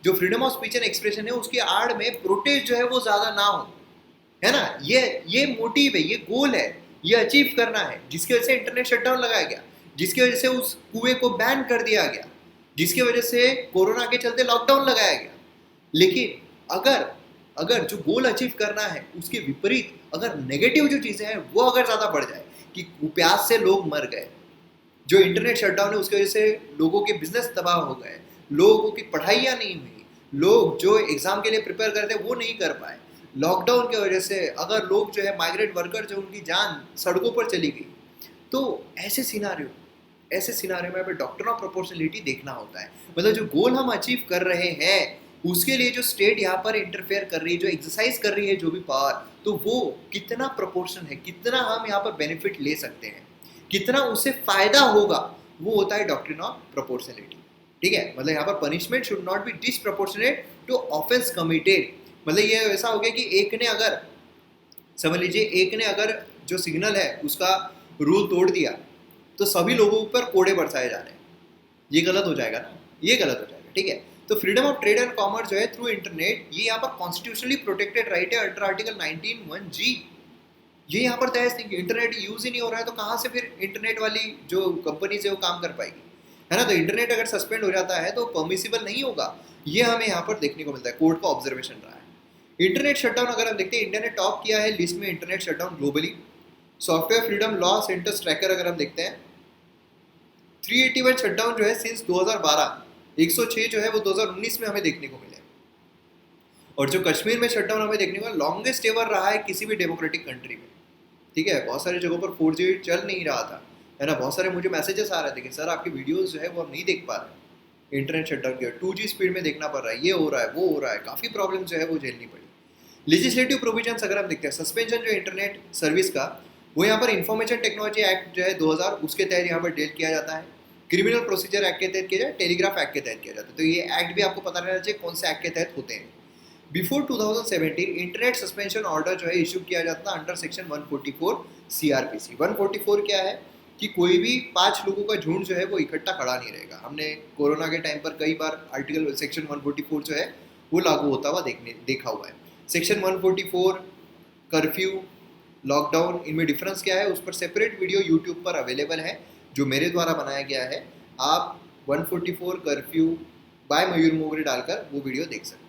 जो freedom of speech and expression है उसकी आड़ में प्रोटेस्ट जो है वो ज्यादा ना हो, है ना? ये मोटिव है, ये गोल है, ये अचीव करना है, जिसकी वजह से इंटरनेट शटडाउन लगाया गया, जिसकी वजह से उस कुएं को बैन कर दिया गया, जिसकी वजह से कोरोना के चलते लॉकडाउन लगाया गया। लेकिन अगर जो गोल अचीव करना है उसके विपरीत अगर नेगेटिव जो चीजें हैं वो अगर ज्यादा बढ़ जाए कि प्यास से लोग मर गए, जो इंटरनेट शटडाउन है उसकी वजह से लोगों के बिजनेस तबाह हो गए, लोगों की पढ़ाइयाँ नहीं हुई, लोग जो एग्जाम के लिए प्रिपेयर करते वो नहीं कर पाए, लॉकडाउन की वजह से अगर लोग जो है माइग्रेंट वर्कर जो उनकी जान सड़कों पर चली गई, तो ऐसे सिनारियो में हमें डॉक्ट्रिन ऑफ प्रोपोर्शनलिटी देखना होता है। मतलब जो गोल हम अचीव कर रहे हैं उसके लिए जो स्टेट यहाँ पर इंटरफेयर कर रही है, जो एक्सरसाइज कर रही है जो भी पावर, तो वो कितना प्रोपोर्शन है, कितना हम यहाँ पर बेनिफिट ले सकते हैं, कितना उससे फायदा होगा, वो होता है डॉक्ट्रिन ऑफ प्रोपोर्शनलिटी। ठीक है, मतलब यहाँ पर punishment should not be disproportionate to offence committed. मतलब ये ऐसा हो गया कि एक ने अगर, समझ लीजिए एक ने अगर जो सिग्नल है उसका रूल तोड़ दिया तो सभी लोगों पर कोड़े बरसाए जा रहे हैं, ये गलत हो जाएगा ना, ये गलत हो जाएगा। ठीक है, तो freedom of trade and commerce जो है थ्रू इंटरनेट, ये यहाँ पर कॉन्स्टिट्यूशनली प्रोटेक्टेड राइट है अंडर आर्टिकल 19(1)(g। ये यहाँ पर तय है कि इंटरनेट यूज ही नहीं हो रहा है तो कहाँ से फिर इंटरनेट वाली जो कंपनीज है वो काम कर पाएगी, है ना। तो इंटरनेट अगर सस्पेंड हो जाता है तो परमिसिबल नहीं होगा, ये हमें यहाँ पर देखने को मिलता है, कोर्ट का ऑब्जर्वेशन रहा है। इंटरनेट शटडाउन अगर हम देखते हैं, इंडिया ने टॉप किया है लिस्ट में internet shutdown globally. Software freedom law centres tracker अगर हम देखते हैं, 381 शटडाउन जो है सिंस 2012, 106 जो है वो 2019 में हमें देखने को मिले। और जो कश्मीर में शटडाउन हमें देखने को लॉन्गेस्ट एवर रहा है किसी भी डेमोक्रेटिक कंट्री में। ठीक है, बहुत सारी जगहों पर 4G चल नहीं रहा था, है ना। बहुत सारे मुझे मैसेजेस आ रहे थे कि सर आपकी वीडियोस जो है वो हम नहीं देख पा रहे, इंटरनेट शटडाउन किया, 2G स्पीड में देखना पड़ रहा है, ये हो रहा है वो हो रहा है, काफ़ी प्रॉब्लम जो है वो झेलनी पड़ी। लेजिस्लेटिव प्रोविजंस अगर हम देखते हैं, सस्पेंशन जो इंटरनेट सर्विस का, वो यहाँ पर इंफॉर्मेशन टेक्नोलॉजी एक्ट जो है 2000 उसके तहत यहाँ पर डील किया जाता है, क्रिमिनल प्रोसीजर एक्ट के तहत किया जाए, टेलीग्राफ एक्ट के तहत किया जाता है। तो ये एक्ट भी आपको पता रहना चाहिए कौन से एक्ट के तहत होते हैं। बिफोर 2017 इंटरनेट सस्पेंशन ऑर्डर जो है इशू किया जाता था अंडर सेक्शन 144 CRPC। 144 क्या है कि कोई भी 5 लोगों का झुंड जो है वो इकट्ठा खड़ा नहीं रहेगा। हमने कोरोना के टाइम पर कई बार आर्टिकल सेक्शन 144 जो है वो लागू होता हुआ देखा हुआ है। सेक्शन 144 कर्फ्यू, लॉकडाउन, इनमें डिफरेंस क्या है उस पर सेपरेट वीडियो यूट्यूब पर अवेलेबल है जो मेरे द्वारा बनाया गया है। आप 144 कर्फ्यू बाय मयूर मोगरे डालकर वो वीडियो देख सकते हैं।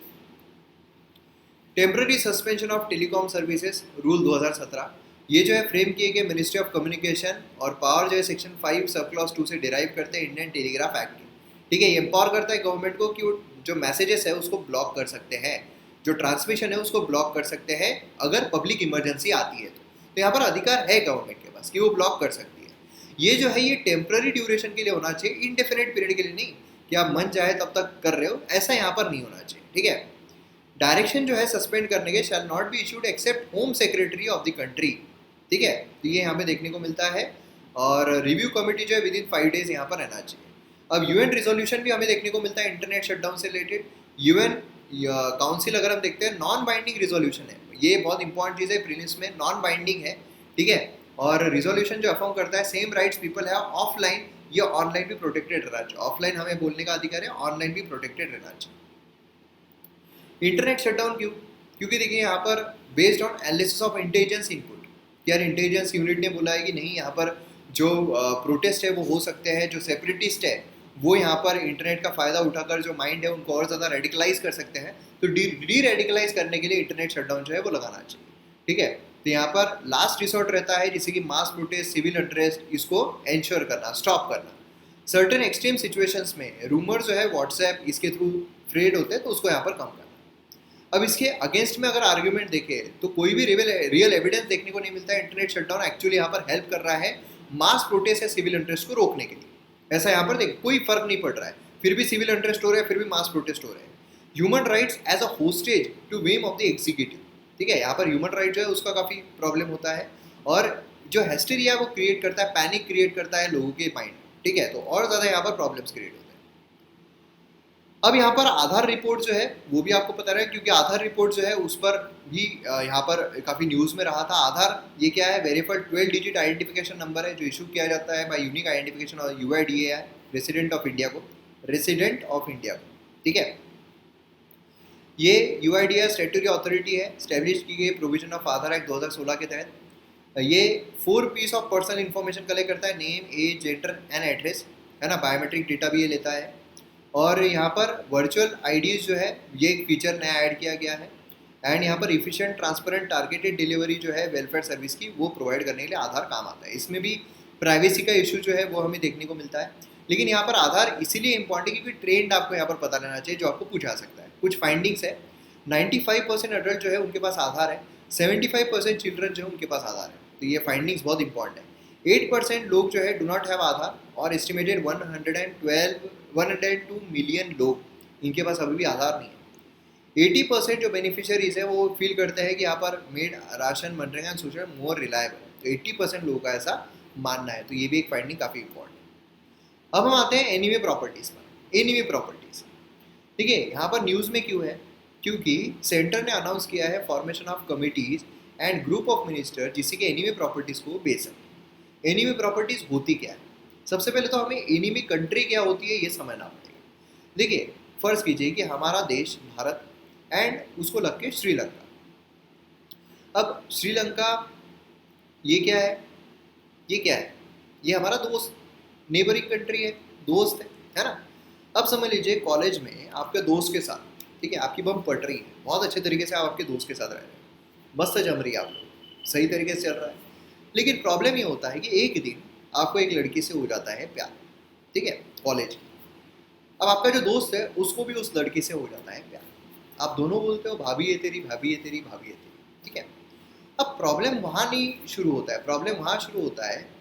Temporary suspension of telecom services rule 2017, ये जो है फ्रेम किए गए मिनिस्ट्री ऑफ कम्युनिकेशन और पावर जो है सेक्शन 5 सब क्लॉज 2 से डिराइव करते हैं इंडियन टेलीग्राफ एक्ट के। ठीक है, ये एम्पावर करता है गवर्नमेंट को कि वो जो मैसेजेस है उसको ब्लॉक कर सकते हैं, जो ट्रांसमिशन है उसको ब्लॉक कर सकते हैं अगर पब्लिक इमरजेंसी आती है तो यहाँ पर अधिकार है गवर्नमेंट के पास कि वो ब्लॉक कर सकती है। ये जो है ये टेम्पररी ड्यूरेशन के लिए होना चाहिए, इंडेफिनिट पीरियड के लिए नहीं कि आप मन चाहे तब तक कर रहे हो, ऐसा यहाँ पर नहीं होना चाहिए। ठीक है, डायरेक्शन जो है सस्पेंड करने के shall not be issued except home secretary of the country. ठीक है, तो ये यहाँ पे देखने को मिलता है। और रिव्यू कमेटी जो है विद इन 5 डेज यहाँ पर रहना चाहिए। अब यूएन रिजोल्यूशन भी हमें देखने को मिलता है इंटरनेट शटडाउन से रिलेटेड। यूएन काउंसिल अगर हम देखते हैं नॉन बाइंडिंग रिजोल्यूशन है, ये बहुत इंपॉर्टेंट चीज़ है प्रीलिम्स में, नॉन बाइंडिंग है। ठीक है, और रिजोल्यूशन जो अफर्म करता है सेम राइट्स पीपल है ऑफलाइन या ऑनलाइन भी प्रोटेक्टेड रहना चाहिए। ऑफलाइन हमें बोलने का अधिकार है, ऑनलाइन भी प्रोटेक्टेड रहना चाहिए। इंटरनेट शटडाउन क्यों? क्योंकि देखिए यहाँ पर based on analysis of intelligence input, यार इंटेलिजेंस यूनिट ने बोला है कि नहीं यहाँ पर जो प्रोटेस्ट है वो हो सकते हैं, जो सेपरेटिस्ट है वो यहाँ पर इंटरनेट का फ़ायदा उठाकर जो माइंड है उनको और ज़्यादा रेडिकलाइज कर सकते हैं, तो डी रेडिकलाइज करने के लिए इंटरनेट शटडाउन जो है वो लगाना चाहिए। ठीक है, तो यहाँ पर लास्ट रिसोर्ट रहता है जैसे कि मास प्रोटेस्ट, सिविल अनरेस्ट, इसको एंश्योर करना, स्टॉप करना। सर्टेन एक्सट्रीम सिचुएशंस में रूमर जो है व्हाट्सएप इसके थ्रू फ्रेड होते हैं तो उसको यहाँ पर कम करना। अब इसके अगेंस्ट में अगर आर्ग्यूमेंट देखें तो कोई भी रियल एविडेंस देखने को नहीं मिलता है इंटरनेट शटडाउन एक्चुअली यहाँ पर हेल्प कर रहा है मास प्रोटेस्ट या सिविल इंटरेस्ट को रोकने के लिए। ऐसा यहाँ पर देख कोई फर्क नहीं पड़ रहा है, फिर भी सिविल इंटरेस्ट हो रहा है, फिर भी मास प्रोटेस्ट हो रहे हैं। Human rights as a hostage to whim of the executive. ठीक है, यहाँ पर ह्यूमन राइट जो है उसका काफ़ी प्रॉब्लम होता है और जो हिस्टीरिया वो क्रिएट करता है, पैनिक क्रिएट करता है लोगों के माइंड। ठीक है, तो और ज़्यादा यहाँ पर प्रॉब्लम्स क्रिएट होते हैं। अब यहाँ पर आधार रिपोर्ट जो है वो भी आपको पता रहे, क्योंकि आधार रिपोर्ट जो है उस पर भी यहाँ पर काफ़ी न्यूज़ में रहा था। आधार ये क्या है? वेरीफाइड 12 डिजिट आइडेंटिफिकेशन नंबर है जो इशू किया जाता है बाय यूनिक आइडेंटिफिकेशन और UIDAI रेसिडेंट ऑफ इंडिया को। ठीक है, ये UIDAI स्टैट्यूटरी अथॉरिटी है, स्टैब्लिश की गई प्रोविजन ऑफ आधार एक्ट 2016 के तहत। ये 4 piece of personal information collect करता है, name, age, gender and address, है ना। बायोमेट्रिक डेटा भी ये लेता है। और यहाँ पर वर्चुअल आईडीज जो है ये एक फीचर नया ऐड किया गया है। एंड यहाँ पर इफिशिएंट, ट्रांसपेरेंट, टारगेटेड डिलीवरी जो है वेलफेयर सर्विस की वो प्रोवाइड करने के लिए आधार काम आता है। इसमें भी प्राइवेसी का इशू जो है वो हमें देखने को मिलता है। लेकिन यहाँ पर आधार इसीलिए इंपॉर्टेंट है क्योंकि ट्रेंड आपको यहाँ पर पता रहना चाहिए जो आपको पूछा सकता है। कुछ फाइंडिंग्स है, 95% अडल्ट जो है उनके पास आधार है, 75% चिल्ड्रन जो है उनके पास आधार है। तो ये फाइंडिंग्स बहुत इंपॉर्टेंट है। 8% लोग जो है डू नॉट हैव आधार, और एस्टिमेटेड 102 मिलियन लोग इनके पास अभी भी आधार नहीं है। 80% जो बेनिफिशियरीज है वो फील करते हैं कि यहाँ पर made ration MNREGA and social more reliable. तो 80% लोगों का ऐसा मानना है, तो ये भी एक फाइंडिंग काफ़ी इंपॉर्टेंट है। अब हम आते हैं एनीमे प्रॉपर्टीज़ पर। एनीमे प्रॉपर्टीज़, ठीक है, यहाँ पर न्यूज़ में क्यों है? क्योंकि सेंटर ने अनाउंस किया है formation of committees and group of minister जिससे कि एनीमे प्रॉपर्टीज़ को बेच सके। एनीमे प्रॉपर्टीज़ होती क्या है? सबसे पहले तो हमें एनीमी कंट्री क्या होती है ये समझना पड़ेगा। देखिए, फर्ज कीजिए कि हमारा देश भारत एंड उसको लग के श्रीलंका। अब श्रीलंका ये क्या है? ये क्या है? ये हमारा दोस्त, नेबरिंग कंट्री है, दोस्त है ना। अब समझ लीजिए कॉलेज में आपके दोस्त के साथ, ठीक है, आपकी बम पट रही है, बहुत अच्छे तरीके से आप आपके दोस्त के साथ रह रहे हैं, मस्त जम रही है, आप लोग सही तरीके से चल रहा है। लेकिन प्रॉब्लम ये होता है कि एक दिन आपको एक लड़की से हो जाता है प्यार, ठीक है, कॉलेज की। अब आपका जो दोस्त है उसको भी उस लड़की से हो जाता है प्यार, आप दोनों बोलते हो भाभी है तेरी, भाभी है तेरी, भाभी है तेरी, ठीक है। अब प्रॉब्लम वहाँ नहीं शुरू होता है, प्रॉब्लम वहाँ शुरू होता है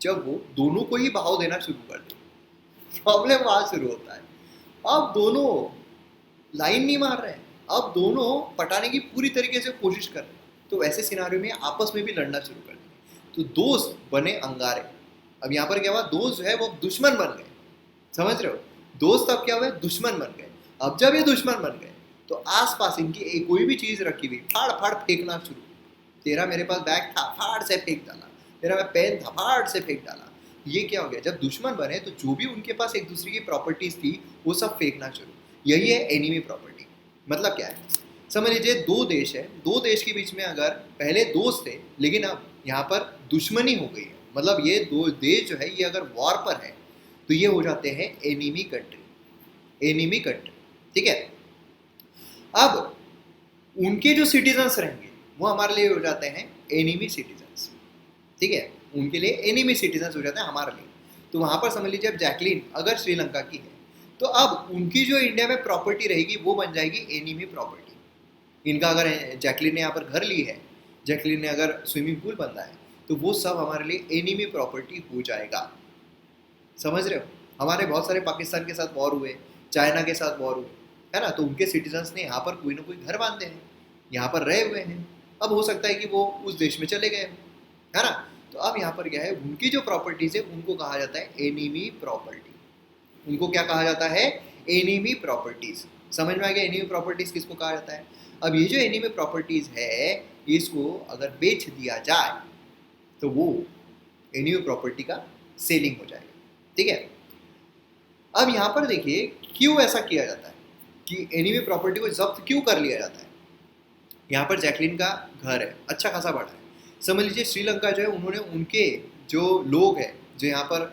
जब वो दोनों को ही भाव देना शुरू कर दे। प्रॉब्लम वहाँ शुरू होता है। अब दोनों लाइन नहीं मार रहे हैं, अब दोनों पटाने की पूरी तरीके से कोशिश कर रहे हैं, तो ऐसे सिनारियों में आपस में भी लड़ना शुरू कर देंगे, तो दोस्त बने अंगारे। अब यहाँ पर क्या हुआ? दोस्त जो है वो दुश्मन बन गए, समझ रहे हो? दोस्त अब क्या हुए? दुश्मन बन गए। अब जब ये दुश्मन बन गए तो आसपास इनकी कोई भी चीज़ रखी हुई फाड़ फाड़ फेंकना शुरू। तेरा मेरे पास बैग था, फाड़ से फेंक डाला, तेरा मैं पेन था, फाड़ से फेंक डाला। ये क्या हो गया? जब दुश्मन बने तो जो भी उनके पास एक दूसरे की प्रॉपर्टीज थी वो सब फेंकना शुरू। यही है एनिमी प्रॉपर्टी। मतलब क्या है? समझ लीजिए दो देश है, दो देश के बीच में अगर पहले दोस्त थे लेकिन अब यहाँ पर दुश्मनी हो गई है, मतलब ये दो देश जो है ये अगर वॉर पर है तो ये हो जाते हैं एनिमी कंट्री, एनिमी कंट्री, ठीक है। अब उनके जो सिटीजन्स रहेंगे वो हमारे लिए हो जाते हैं एनिमी सिटीजन्स, ठीक है, उनके लिए एनिमी सिटीजन्स हो जाते हैं हमारे लिए। तो वहाँ पर समझ लीजिए अब जैकलीन अगर श्रीलंका की है तो अब उनकी जो इंडिया में प्रॉपर्टी रहेगी वो बन जाएगी एनिमी प्रॉपर्टी। इनका अगर जैकलीन ने यहाँ पर घर ली है, जैकलीन ने अगर स्विमिंग पूल बनता है तो वो सब हमारे लिए एनिमी प्रॉपर्टी हो जाएगा। समझ रहे हो? हमारे बहुत सारे पाकिस्तान के साथ वॉर हुए, चाइना के साथ वॉर हुए, है ना, तो उनके सिटीजन्स ने यहाँ पर कोई ना कोई घर बांधे हैं, यहाँ पर रहे हुए हैं। अब हो सकता है कि वो उस देश में चले गए, है ना। तो अब यहाँ पर क्या है, उनकी जो प्रॉपर्टीज है उनको कहा जाता है एनिमी प्रॉपर्टी। उनको क्या कहा जाता है? Enemy properties. समझ में आ गया एनिमी प्रॉपर्टीज किसको कहा जाता है? अब ये जो एनिमी प्रॉपर्टीज है इसको अगर बेच दिया जाए तो वो एनिमी प्रॉपर्टी का सेलिंग हो जाएगा, ठीक है। अब यहाँ पर देखिए क्यों ऐसा किया जाता है कि एनिमी प्रॉपर्टी को जब्त क्यों कर लिया जाता है। यहाँ पर जैकलीन का घर है, अच्छा खासा बड़ा है। समझ लीजिए श्रीलंका जो है उन्होंने उनके जो लोग हैं जो यहाँ पर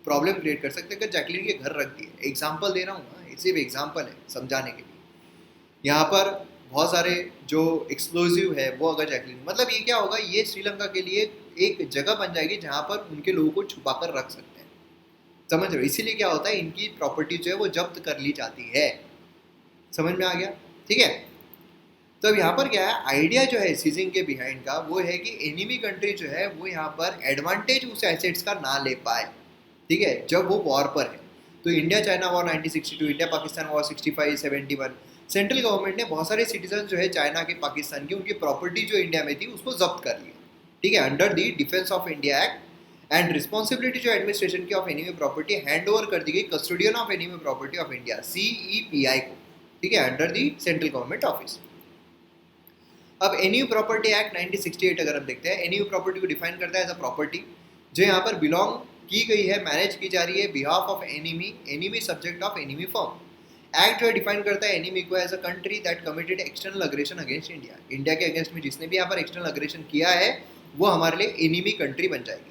प्रॉब्लम क्रिएट कर सकते हैं, जैकलीन के घर रख दिए। एग्जाम्पल दे रहा हूँ ना, सिर्फ एग्जाम्पल है समझाने के लिए। यहाँ पर बहुत सारे जो एक्सप्लोजिव है वो अगर जैकलीन, मतलब ये क्या होगा, ये श्रीलंका के लिए एक जगह बन जाएगी जहाँ पर उनके लोगों को छुपा कर रख सकते हैं। समझ रहे हो? इसीलिए क्या होता है, इनकी प्रॉपर्टी जो है वो जब्त कर ली जाती है। समझ में आ गया? ठीक है। तो अब यहाँ पर क्या है, आइडिया जो है सीजिंग के बिहाइंड का वो है कि एनिमी कंट्री जो है वो यहाँ पर एडवांटेज उस एसेट्स का ना ले पाए, ठीक है, जब वो वॉर पर है। तो India China war 1962, India Pakistan war 65, 71, central government ने बहुत सारे सिटीजन जो है चाइना के, पाकिस्तान की, उनकी प्रॉपर्टी जो इंडिया में थी उसको जब्त कर लिया, ठीक है, under the defence of India act. And responsibility जो एडमिनिस्ट्रेशन की of enemy property hand over कर दी गई custodian of enemy property of India CEPI को, ठीक है, under the central government office. अब एनिमी प्रॉपर्टी एक्ट 1968 अगर हम देखते हैं, एनिमी प्रॉपर्टी को डिफाइन करता है एज अ प्रॉपर्टी जो यहाँ पर बिलोंग की गई है, मैनेज की जा रही है behalf of enemy subject of enemy firm. Act जो है डिफाइन करता है एनिमी को as a country that committed external aggression against India. India के अगेंस्ट में जिसने भी यहाँ पर एक्सटर्नल अग्रेशन किया है वो हमारे लिए एनिमी कंट्री बन जाएगी।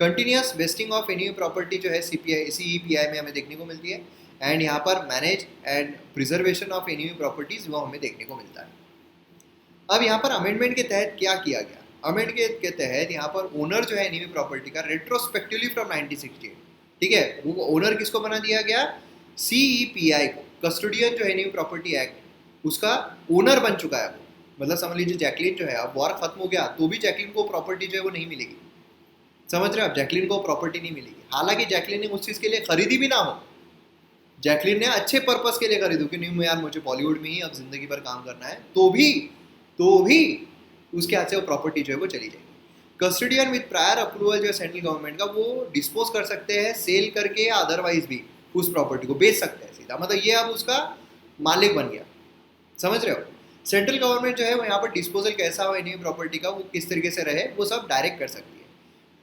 Continuous wasting of enemy property जो है CEPI में हमें देखने को मिलती है। एंड यहाँ पर manage and preservation of enemy properties वो हमें देखने को मिलता है। अब यहाँ पर अमेंडमेंट के तहत क्या किया गया? अमेंडमेंट के तहत यहाँ पर ओनर जो है एनिमी प्रॉपर्टी का रेट्रोस्पेक्टिवली फ्रॉम 1968, ठीक है, वो ओनर किसको बना दिया गया? CEPI को, कस्टोडियन जो है एनिमी प्रॉपर्टी एक्ट उसका ओनर बन चुका है वो। मतलब समझ लीजिए जैकलीन जो है, अब वॉर खत्म हो गया तो भी जैकलीन को प्रॉपर्टी जो है वो नहीं मिलेगी, समझ रहे हो आप, जैकलीन को प्रॉपर्टी नहीं मिलेगी। हालांकि जैकलीन ने उस चीज़ के लिए खरीदी भी ना हो, जैकलीन ने अच्छे पर्पस के लिए खरीदी कि नहीं यार मुझे बॉलीवुड में ही अब जिंदगी भर काम करना है, तो भी उसके हाथ से वो प्रॉपर्टी जो है वो चली जाएगी। कस्टडियन विद प्रायर अप्रूवल जो है सेंट्रल गवर्नमेंट का, वो डिस्पोज कर सकते हैं सेल करके या अदरवाइज भी उस प्रॉपर्टी को बेच सकते हैं सीधा, मतलब ये अब उसका मालिक बन गया। समझ रहे हो, सेंट्रल गवर्नमेंट जो है वो यहाँ पर डिस्पोजल कैसा हो एनी प्रॉपर्टी का, वो किस तरीके से रहे, वो सब डायरेक्ट कर सकती है।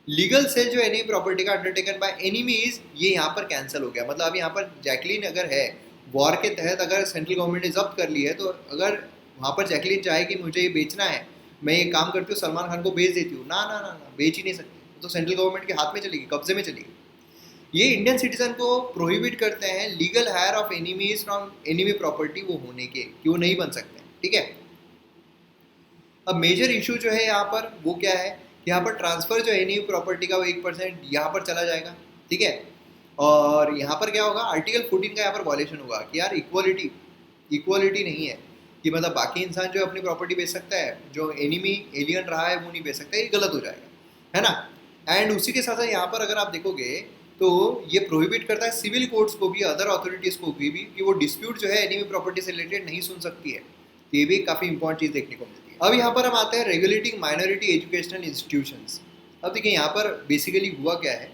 लीगल सेल जो एनी प्रॉपर्टी का अंडरटेकन बाय एनिमीज, ये यहाँ पर कैंसिल हो गया। मतलब अब यहाँ पर जैकलीन अगर है, वॉर के तहत अगर सेंट्रल गवर्नमेंट ने जब्त कर ली है, तो अगर वहाँ पर जैकलीन चाहे कि मुझे ये बेचना है, मैं ये काम करती हूँ सलमान खान को बेच देती हूँ, ना ना ना ना, बेच ही नहीं सकती, तो सेंट्रल गवर्नमेंट के हाथ में चलेगी, कब्जे में चलेगी। ये इंडियन सिटीजन को प्रोहिबिट करते हैं legal higher of enemies from enemy property वो होने के, कि वो नहीं बन सकते। ठीक है, अब मेजर इशू जो है यहाँ पर वो क्या है, यहाँ पर ट्रांसफर जो है एनिमी प्रॉपर्टी का वो 1% यहाँ पर चला जाएगा। ठीक है, और यहाँ पर क्या होगा, आर्टिकल 14 का यहाँ पर वॉयलेशन होगा कि यार इक्वालिटी नहीं है, कि मतलब बाकी इंसान जो अपनी प्रॉपर्टी बेच सकता है, जो एनिमी एलियन रहा है वो नहीं बेच सकता, ये गलत हो जाएगा, है ना। एंड उसी के साथ साथ यहाँ पर अगर आप देखोगे तो ये प्रोहिबिट करता है सिविल कोर्ट्स को भी, अदर अथॉरिटीज़ को भी कि वो डिस्प्यूट जो है एनिमी प्रॉपर्टी से रिलेटेड नहीं सुन सकती है। तो ये भी काफ़ी इंपॉर्टेंट चीज़ देखने को मिलती है। अब यहाँ पर हम आते हैं रेगुलेटिंग माइनॉरिटी एजुकेशनल इंस्टीट्यूशंस। अब देखिए यहाँ पर बेसिकली हुआ क्या है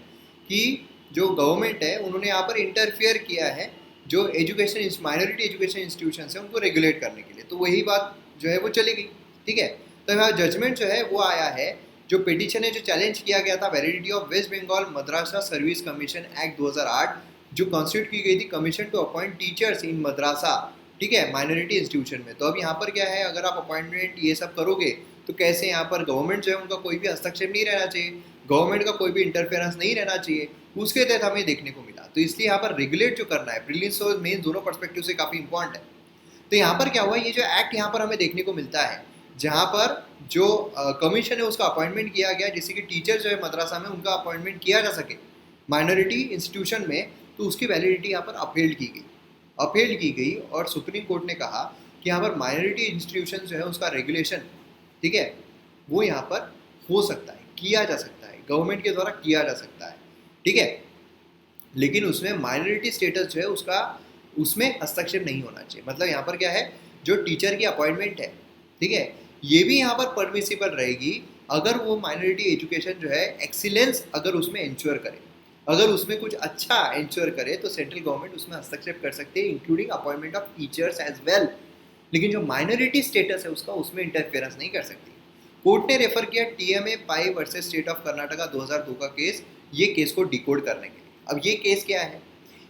कि जो गवर्नमेंट है उन्होंने यहाँ पर इंटरफियर किया है जो एजुकेशन माइनॉरिटी एजुकेशन इंस्टीट्यूशंस है उनको रेगुलेट करने के लिए, तो वही बात जो है वो चली गई। ठीक है, तो यहाँ जजमेंट जो है वो आया है, जो पिटीशन है जो चैलेंज किया गया था validity of West Bengal madrasa service commission act 2008, जो कॉन्स्टिट्यूट की गई थी commission to appoint teachers in madrasa, ठीक है, माइनॉरिटी इंस्टीट्यूशन में। तो अब यहाँ पर क्या है, अगर आप अपॉइंटमेंट ये सब करोगे तो कैसे यहाँ पर गवर्नमेंट जो है उनका कोई भी हस्तक्षेप नहीं रहना चाहिए, गवर्नमेंट का कोई भी इंटरफेरेंस नहीं रहना चाहिए, उसके तहत हमें देखने को मिला। तो इसलिए यहाँ पर रेगुलेट जो करना है प्रीलिम्स और मेंस दोनों पर्सपेक्टिव से काफ़ी इंपॉर्टेंट है। तो यहाँ पर क्या हुआ, ये जो एक्ट यहाँ पर हमें देखने को मिलता है जहाँ पर जो कमीशन है उसका अपॉइंटमेंट किया गया, जिससे कि टीचर जो है मद्रासा में उनका अपॉइंटमेंट किया जा सके माइनॉरिटी इंस्टीट्यूशन में, तो उसकी वैलिडिटी यहाँ पर अपील की गई और सुप्रीम कोर्ट ने कहा कि यहाँ पर माइनॉरिटी इंस्टीट्यूशन जो है उसका रेगुलेशन, ठीक है, वो यहाँ पर हो सकता है, किया जा सकता है, गवर्नमेंट के द्वारा किया जा सकता है। ठीक है, लेकिन उसमें माइनॉरिटी स्टेटस जो है उसका उसमें हस्तक्षेप नहीं होना चाहिए। मतलब यहाँ पर क्या है, जो टीचर की अपॉइंटमेंट है, ठीक है, ये भी यहाँ पर परमिसिबल रहेगी अगर वो माइनॉरिटी एजुकेशन जो है एक्सीलेंस अगर उसमें इंश्योर करे, अगर उसमें कुछ अच्छा इंश्योर करे तो सेंट्रल गवर्नमेंट उसमें हस्तक्षेप कर सकते हैं, including appointment of teachers as well. लेकिन जो माइनॉरिटी स्टेटस है उसका उसमें इंटरफेरेंस नहीं कर सकती। कोर्ट ने रेफर किया TMA pi versus state of Karnataka 2002 का केस, ये केस को डिकोड करने के लिए। अब ये केस क्या है,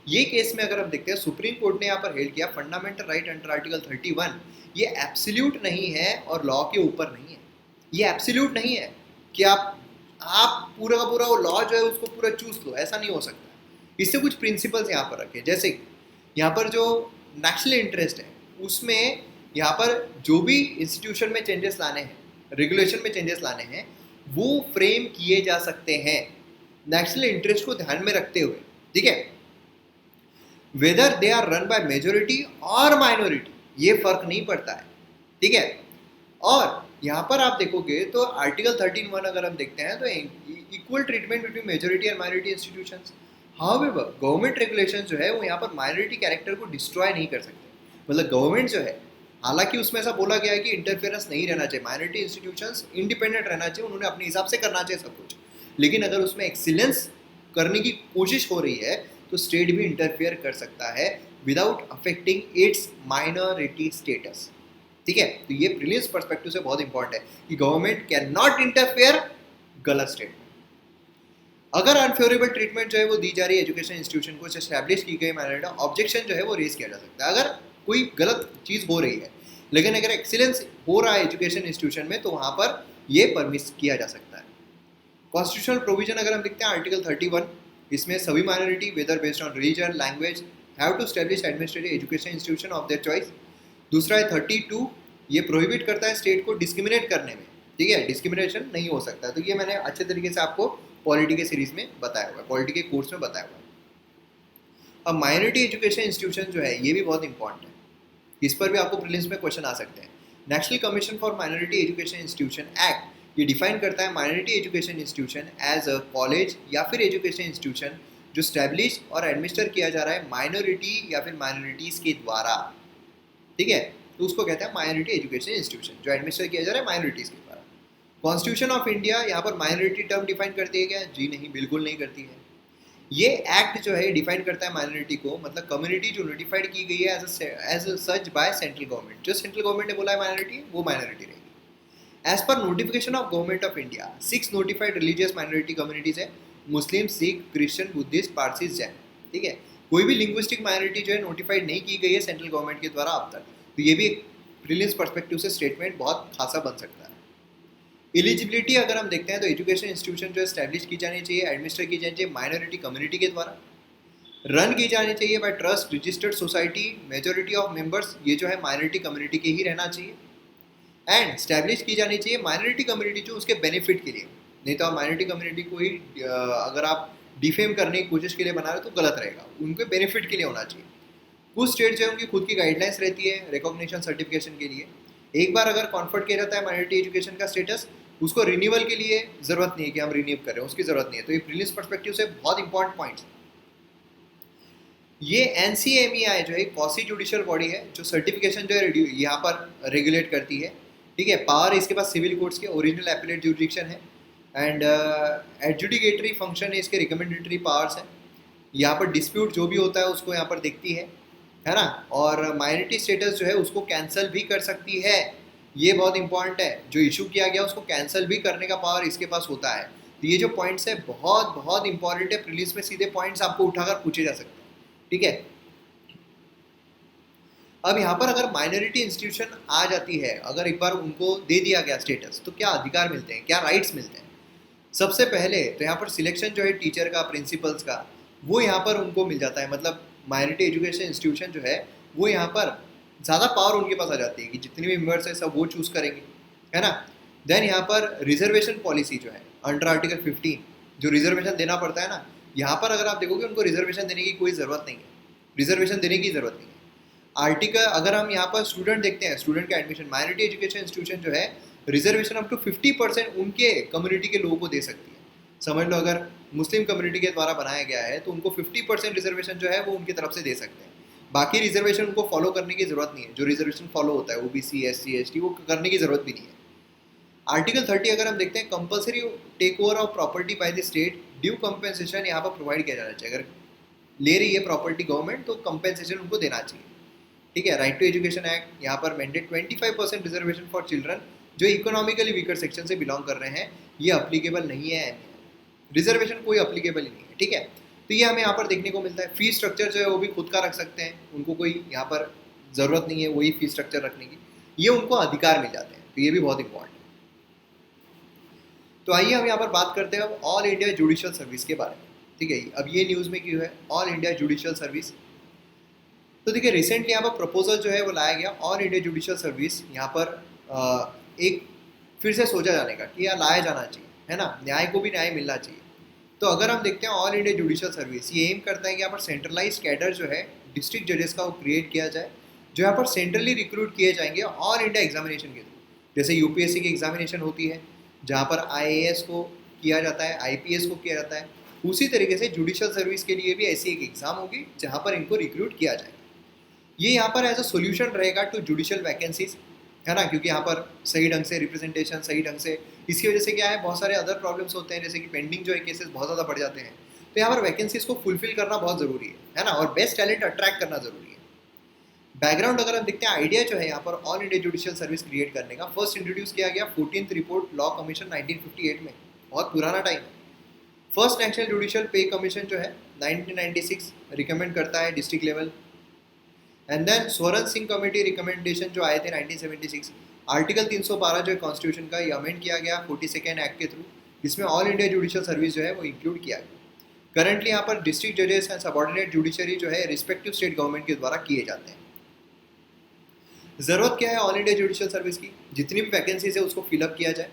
ये केस में अगर हम देखते हैं सुप्रीम कोर्ट ने यहाँ पर हेल्ड किया फंडामेंटल राइट अंडर आर्टिकल 31 ये एब्सोल्यूट नहीं है और लॉ के ऊपर नहीं है। ये एब्सोल्यूट नहीं है कि आप पूरा का पूरा वो लॉ जो है उसको पूरा चूज लो, ऐसा नहीं हो सकता। इससे कुछ प्रिंसिपल्स यहाँ पर रखे, जैसे यहाँ पर जो नेशनल इंटरेस्ट है उसमें यहाँ पर जो भी इंस्टीट्यूशन में चेंजेस लाने हैं, रेगुलेशन में चेंजेस लाने हैं, वो फ्रेम किए जा सकते हैं नेशनल इंटरेस्ट को ध्यान में रखते हुए। ठीक है, whether they are run by majority और माइनॉरिटी ये फर्क नहीं पड़ता है। ठीक है, और यहाँ पर आप देखोगे तो आर्टिकल 13(1) अगर हम देखते हैं तो equal treatment between majority and minority institutions. However government regulation जो है वो यहाँ पर माइनॉरिटी कैरेक्टर को डिस्ट्रॉय नहीं कर सकते। मतलब गवर्नमेंट जो है, हालांकि उसमें ऐसा बोला गया है कि इंटरफेरेंस नहीं रहना चाहिए, माइनॉरिटी इंस्टीट्यूशंस इंडिपेंडेंट रहना चाहिए, उन्होंने अपने हिसाब से करना चाहिए सब कुछ, लेकिन अगर उसमें एक्सीलेंस करने की कोशिश हो रही है तो स्टेट भी इंटरफेयर कर सकता है without affecting it's minority status. ठीक है, तो ये प्रीलिम्स पर्सपेक्टिव से बहुत इंपॉर्टेंट है कि गवर्नमेंट कैन नॉट इंटरफेयर गलत स्टेटमेंट। अगर अनफेवरेबल ट्रीटमेंट जो है वो दी जा रही है एजुकेशन इंस्टीट्यूशन को, एस्टैब्लिश की गई माइनॉरिटी, ऑब्जेक्शन जो है वो रेज किया जा सकता है अगर कोई गलत चीज़ हो रही है। लेकिन अगर एक्सीलेंस हो रहा है एजुकेशन इंस्टीट्यूशन में तो वहाँ पर ये परमिट किया जा सकता है। कॉन्स्टिट्यूशनल प्रोविजन अगर हम देखते हैं आर्टिकल 31, इसमें सभी minority whether based on religion language have to establish administrative education institution of their choice. दूसरा है 32, ये प्रोहिबिट करता है स्टेट को डिस्क्रिमिनेट करने में। ठीक है, डिस्क्रिमिनेशन नहीं हो सकता। तो ये मैंने अच्छे तरीके से आपको पॉलिटी के सीरीज में बताया हुआ है, पॉलिटी के कोर्स में बताया हुआ है। अब माइनॉरिटी एजुकेशन इंस्टीट्यूशन जो है ये भी बहुत इंपॉर्टेंट है, इस पर भी आपको प्रीलिम्स में क्वेश्चन आ सकते हैं। National commission for minority education institution act ये डिफाइन करता है minority education institution as a college या फिर एजुकेशन इंस्टीट्यूशन जो स्टैब्लिश और एडमिनिस्टर किया जा रहा है माइनॉरिटी या फिर माइनॉरिटीज़ के द्वारा, ठीक है। तो उसको कहते हैं माइनॉरिटी एजुकेशन इंस्टीट्यूशन जो एडमिनिस्टर किया जा रहा है माइनॉरिटीज़ के द्वारा। कॉन्स्टिट्यूशन ऑफ इंडिया यहाँ पर माइनॉरिटी टर्म डिफाइन करती है क्या? जी नहीं, बिल्कुल नहीं करती है। ये एक्ट जो है डिफाइन करता है माइनॉरिटी को, मतलब कम्युनिटी जो नोटिफाइड की गई है as such by central government. जो सेंट्रल गवर्नमेंट ने बोला है माइनॉरिटी, वो माइनॉरिटी रहेगी। As per notification of government of India 6 notified religious minority communities है, Muslim, Sikh, Christian, Buddhist, Parsis, Jain, ठीक है। कोई भी लिंग्विस्टिक माइनॉरिटी जो है नोटिफाइड नहीं की गई है सेंट्रल गवर्नमेंट के द्वारा अब तक। तो ये भी एक प्रीलिम्स पर्सपेक्टिव से स्टेटमेंट बहुत खासा बन सकता है। एलिजिबिलिटी अगर हम देखते हैं तो एजुकेशन इंस्टीट्यूशन जो एस्टैब्लिश की जानी चाहिए, एडमिनिस्टर की जानी चाहिए माइनॉरिटी कम्युनिटी के द्वारा, रन की जानी चाहिए by trust registered society, majority of members ये जो है माइनॉरिटी कम्युनिटी के ही रहना चाहिए, एंड स्टैब्लिश की जानी चाहिए माइनॉरिटी कम्युनिटी जो उसके बेनिफिट के लिए। नहीं तो आप माइनॉरिटी कम्युनिटी को ही अगर आप डिफेम करने की कोशिश के लिए बना रहे हो तो गलत रहेगा, उनके बेनिफिट के लिए होना चाहिए। कुछ स्टेट जो है उनकी खुद की गाइडलाइंस रहती है रिकॉग्निशन सर्टिफिकेशन के लिए। एक बार अगर कॉन्फर्ट किया जाता है माइनॉरिटी एजुकेशन का स्टेटस, उसको रिन्यूअल के लिए जरूरत नहीं है कि हम रिन्यू कर रहे हैं, उसकी जरूरत नहीं है। तो ये प्रीलिम्स पर्सपेक्टिव से बहुत इंपॉर्टेंट पॉइंट्स। ये NCMEI जो है कॉसी जुडिशियल बॉडी है जो सर्टिफिकेशन जो है यहाँ पर रेगुलेट करती है, ठीक है। पावर इसके पास सिविल कोर्ट्स के ओरिजिनल एपिलेट जुडिक्शन है, एंड एडजुडिकेटरी फंक्शन है इसके, रिकमेंडेटरी पावर्स है। यहाँ पर डिस्प्यूट जो भी होता है उसको यहाँ पर देखती है ना। और माइनॉरिटी स्टेटस जो है उसको कैंसिल भी कर सकती है, ये बहुत इंपॉर्टेंट है। जो इशू किया गया उसको कैंसिल भी करने का पावर इसके पास होता है। तो ये जो पॉइंट्स है बहुत बहुत इंपॉर्टेंट है, प्रीलिम्स में सीधे पॉइंट्स आपको उठाकर पूछे जा सकते हैं, ठीक है। अब यहाँ पर अगर माइनॉरिटी इंस्टीट्यूशन आ जाती है, अगर एक बार उनको दे दिया गया स्टेटस, तो क्या अधिकार मिलते हैं, क्या राइट्स मिलते हैं? सबसे पहले तो यहाँ पर सिलेक्शन जो है टीचर का, प्रिंसिपल्स का, वो यहाँ पर उनको मिल जाता है। मतलब माइनॉरिटी एजुकेशन इंस्टीट्यूशन जो है वो यहाँ पर ज़्यादा पावर उनके पास आ जाती है कि जितने भी मेंबर्स हैं सब वो चूज़ करेंगे, है ना। देन यहाँ पर रिजर्वेशन पॉलिसी जो है अंडर आर्टिकल 15 जो रिजर्वेशन देना पड़ता है ना, यहाँ पर अगर आप देखोगे उनको रिजर्वेशन देने की कोई ज़रूरत नहीं है, रिजर्वेशन देने की ज़रूरत नहीं है। आर्टिकल अगर हम यहाँ पर स्टूडेंट देखते हैं, स्टूडेंट का एडमिशन, माइनॉरिटी एजुकेशन इंस्टीट्यूशन जो है रिजर्वेशन अप टू 50% उनके कम्युनिटी के लोगों को दे सकती है। समझ लो अगर मुस्लिम कम्युनिटी के द्वारा बनाया गया है तो उनको 50% रिजर्वेशन जो है वो उनकी तरफ से दे सकते हैं। बाकी रिजर्वेशन उनको फॉलो करने की जरूरत नहीं है, जो रिजर्वेशन फॉलो होता है OBC, SC, ST वो करने की जरूरत भी नहीं है। आर्टिकल 30 अगर हम देखते हैं, compulsory take over of property by the state, due compensation यहाँ पर प्रोवाइड किया जाना चाहिए। अगर ले रही है प्रॉपर्टी गवर्नमेंट तो कंपेंसेशन उनको देना चाहिए, ठीक है। राइट टू एजुकेशन एक्ट यहाँ पर मैंडेट 25% रिजर्वेशन फॉर चिल्ड्रन जो इकोनॉमिकली वीकर सेक्शन से बिलोंग कर रहे हैं, ये अप्लीकेबल नहीं है, रिजर्वेशन कोई अप्लीकेबल ही नहीं है, ठीक है। तो ये हमें यहाँ पर देखने को मिलता है। फीस स्ट्रक्चर जो है वो भी खुद का रख सकते हैं, उनको कोई यहाँ पर ज़रूरत नहीं है वही फीस स्ट्रक्चर रखने की, ये उनको अधिकार मिल जाते हैं। तो ये भी बहुत इंपॉर्टेंट है। तो आइए हम यहाँ पर बात करते हैं अब ऑल इंडिया जुडिशियल सर्विस के बारे में, ठीक है। अब ये न्यूज़ में क्यों है ऑल इंडिया जुडिशियल सर्विस? तो देखिए रिसेंटली यहाँ पर प्रपोजल जो है वो लाया गया ऑल इंडिया जुडिशियल सर्विस, यहाँ पर एक फिर से सोचा जाने का कि यार लाया जाना चाहिए, है ना, न्याय को भी न्याय मिलना चाहिए। तो अगर हम देखते हैं ऑल इंडिया जुडिशियल सर्विस, ये एम करता है कि यहाँ पर सेंट्रलाइज कैडर जो है डिस्ट्रिक्ट जजेस का वो क्रिएट किया जाए, जो यहाँ पर सेंट्रली रिक्रूट किए जाएंगे ऑल इंडिया एग्जामिनेशन के थ्रू। जैसे UPSC की एग्जामिनेशन होती है जहाँ पर IAS को किया जाता है, IPS को किया जाता है, उसी तरीके से जुडिशियल सर्विस के लिए भी ऐसी एक एग्ज़ाम होगी जहाँ पर इनको रिक्रूट किया जाएगा। ये यहाँ पर एज अ सोल्यूशन रहेगा टू जुडिशियल वैकेंसीज, है ना, क्योंकि यहाँ पर सही ढंग से रिप्रेजेंटेशन, सही ढंग से, इसकी वजह से क्या है बहुत सारे अदर प्रॉब्लम्स होते हैं, जैसे कि पेंडिंग जो है केसेस बहुत ज़्यादा बढ़ जाते हैं। तो यहाँ पर वैकेंसीज को फुलफिल करना बहुत ज़रूरी है ना, और बेस्ट टैलेंट अट्रैक्ट करना ज़रूरी है। बैकग्राउंड अगर हम देखते हैं, आइडिया जो है यहाँ पर all India judicial service create करने का फर्स्ट इंट्रोड्यूस किया गया 14th रिपोर्ट लॉ कमीशन 1958 में, बहुत पुराना टाइम है। First national judicial pay commission जो है 1996 रिकमेंड करता है district level, and then Swaran Singh committee recommendation जो आए थे 1976, आर्टिकल 312 जो है कॉन्स्टिट्यूशन का, ये अमेंड किया गया 42nd एक्ट के थ्रू, जिसमें ऑल इंडिया जुडिशियल सर्विस जो है वो इंक्लूड किया गया। करंटली यहाँ पर डिस्ट्रिक्ट जजेस एंड सबऑर्डिनेट जुडिशरी जो है रिस्पेक्टिव स्टेट गवर्नमेंट के द्वारा किए जाते हैं। ज़रूरत क्या है ऑल इंडिया जुडिशियल सर्विस की? जितनी भी वैकेंसीज है उसको फिलअप किया जाए,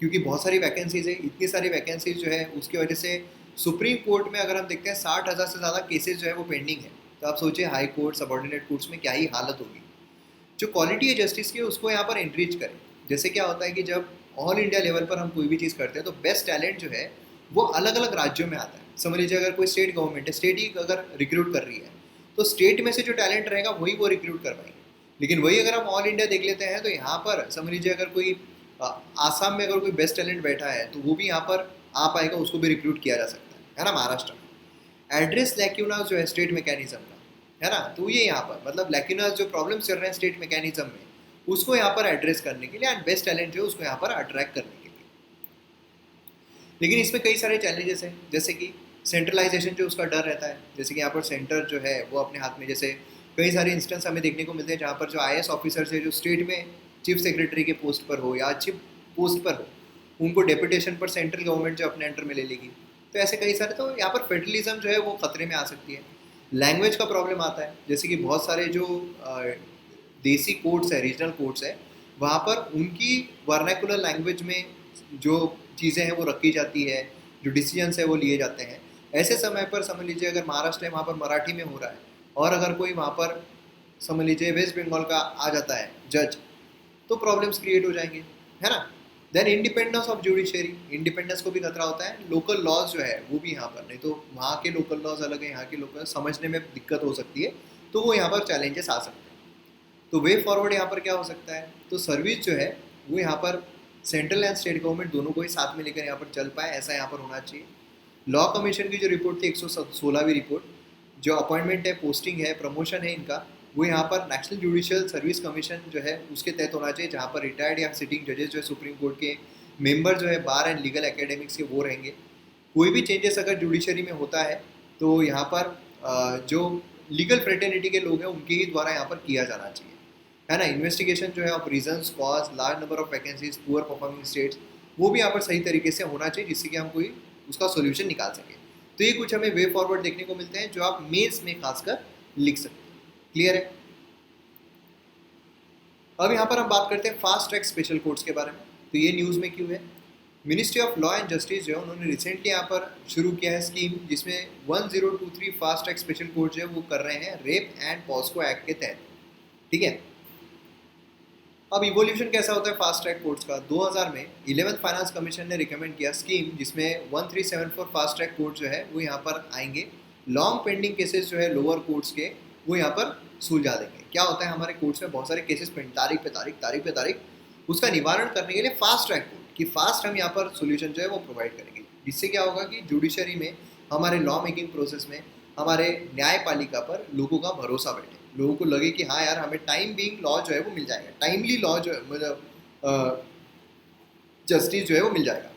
क्योंकि बहुत सारी वैकेंसीज है, इतनी सारी वैकेंसीज जो है उसकी वजह से सुप्रीम कोर्ट में अगर हम देखते हैं 60,000 से ज़्यादा केसेज जो है वो पेंडिंग है। तो आप सोचिए हाई कोर्ट, सबऑर्डिनेट कोर्ट्स में क्या ही हालत होगी। जो क्वालिटी है जस्टिस की उसको यहाँ पर इंक्रीज करें। जैसे क्या होता है कि जब ऑल इंडिया लेवल पर हम कोई भी चीज़ करते हैं तो बेस्ट टैलेंट जो है वो अलग अलग राज्यों में आता है। समझ लीजिए अगर कोई स्टेट गवर्नमेंट है, स्टेट ही अगर रिक्रूट कर रही है तो स्टेट में से जो टैलेंट रहेगा वही वो रिक्रूट कर पाएंगे। लेकिन वही अगर हम ऑल इंडिया देख लेते हैं तो यहाँ पर समझ लीजिए अगर कोई आसाम में अगर कोई बेस्ट टैलेंट बैठा है तो वो भी यहाँ पर आ पाएगा, उसको भी रिक्रूट किया जा सकता है ना। महाराष्ट्र में एड्रेस लैक्यूना जो है स्टेट मैकेनिज्म का, है ना, तो ये यहाँ पर मतलब लैक्यूना जो प्रॉब्लम चल रहे हैं स्टेट मैकेनिज्म में उसको यहाँ पर एड्रेस करने के लिए एंड बेस्ट टैलेंट जो है उसको यहाँ पर अट्रैक्ट करने के लिए। लेकिन इसमें कई सारे चैलेंजेस हैं, जैसे कि सेंट्रलाइजेशन जो उसका डर रहता है, जैसे कि यहाँ पर सेंटर जो है वो अपने हाथ में, जैसे कई सारे इंस्टेंस हमें देखने को मिलते हैं जहाँ पर जो IAS ऑफिसर्स है जो स्टेट में चीफ सेक्रेटरी के पोस्ट पर हो या अच्छी पोस्ट पर हो, उनको डेपुटेशन पर सेंट्रल गवर्नमेंट जो अपने अंडर में ले लेगी। तो ऐसे कई सारे, तो यहाँ पर फेडरलिज्म जो है वो खतरे में आ सकती है। लैंग्वेज का प्रॉब्लम आता है, जैसे कि बहुत सारे जो देसी कोर्ट्स है, रीजनल कोर्ट्स है, वहाँ पर उनकी वर्नाकुलर लैंग्वेज में जो चीज़ें हैं वो रखी जाती है, जो डिसीजंस है वो लिए जाते हैं। ऐसे समय पर समझ लीजिए अगर महाराष्ट्र है वहाँ पर मराठी में हो रहा है और अगर कोई वहाँ पर समझ लीजिए वेस्ट बंगाल का आ जाता है जज, तो प्रॉब्लम्स क्रिएट हो जाएंगे, है ना। Then independence of judiciary, independence को भी खतरा होता है। लोकल लॉज जो है वो भी यहाँ पर, नहीं तो वहाँ के लोकल लॉज अलग है, यहाँ के लोकल समझने में दिक्कत हो सकती है, तो वो यहाँ पर चैलेंजेस आ सकते हैं। तो वे फॉरवर्ड यहाँ पर क्या हो सकता है, तो सर्विस जो है वो यहाँ पर सेंट्रल एंड स्टेट गवर्नमेंट दोनों को ही साथ में लेकर यहाँ पर चल पाए, ऐसा यहाँ पर होना चाहिए। लॉ कमीशन की जो रिपोर्ट थी 116वीं रिपोर्ट, जो अपॉइंटमेंट है, पोस्टिंग है, प्रमोशन है इनका, वो यहाँ पर नेशनल जुडिशियल सर्विस कमीशन जो है उसके तहत होना चाहिए, जहाँ पर रिटायर्ड या सिटिंग जजेस जो है सुप्रीम कोर्ट के मेंबर जो है बार एंड लीगल एकेडमिक्स के वो रहेंगे। कोई भी चेंजेस अगर जुडिशरी में होता है तो यहाँ पर जो लीगल फ्रेटर्निटी के लोग हैं उनके ही द्वारा यहाँ पर किया जाना चाहिए, है ना। इन्वेस्टिगेशन जो है of reasons, cause, large number of vacancies, poor performing states, वो भी यहाँ पर सही तरीके से होना चाहिए जिससे कि हम कोई उसका सोल्यूशन निकाल सकें। तो ये कुछ हमें वे फॉरवर्ड देखने को मिलते हैं जो आप मेंस में खासकर लिख सकते हैं। क्लियर है। अब यहाँ पर हम बात करते हैं फास्ट ट्रैक स्पेशल कोर्ट्स के बारे में। तो ये न्यूज़ में क्यों है, ministry of law and justice जो है उन्होंने रिसेंटली यहाँ पर शुरू किया है स्कीम, जिसमें 1023 फास्ट ट्रैक स्पेशल कोर्ट जो है वो कर रहे हैं रेप एंड पॉस्को एक्ट के तहत, ठीक है। अब इवोल्यूशन कैसा होता है फास्ट ट्रैक कोर्ट्स का, 2000 में 11th फाइनेंस कमीशन ने रिकमेंड किया स्कीम जिसमें 1374 फास्ट ट्रैक कोर्ट जो है वो यहाँ पर आएंगे। लॉन्ग पेंडिंग केसेस जो है लोअर कोर्ट्स के वो यहाँ पर सुलझा देंगे। क्या होता है हमारे कोर्ट्स में बहुत सारे केसेस तारीख पे तारीख, उसका निवारण करने के लिए फास्ट ट्रैक कोर्ट की फास्ट हम यहाँ पर सोल्यूशन जो है वो प्रोवाइड करेंगे। जिससे क्या होगा कि जुडिशरी में, हमारे लॉ मेकिंग प्रोसेस में, हमारे न्यायपालिका पर लोगों का भरोसा बैठे, लोगों को लगे कि हाँ यार हमें टाइम बीइंग लॉ जो है वो मिल जाएगा, टाइमली लॉ जो है मतलब जस्टिस जो है वो मिल जाएगा।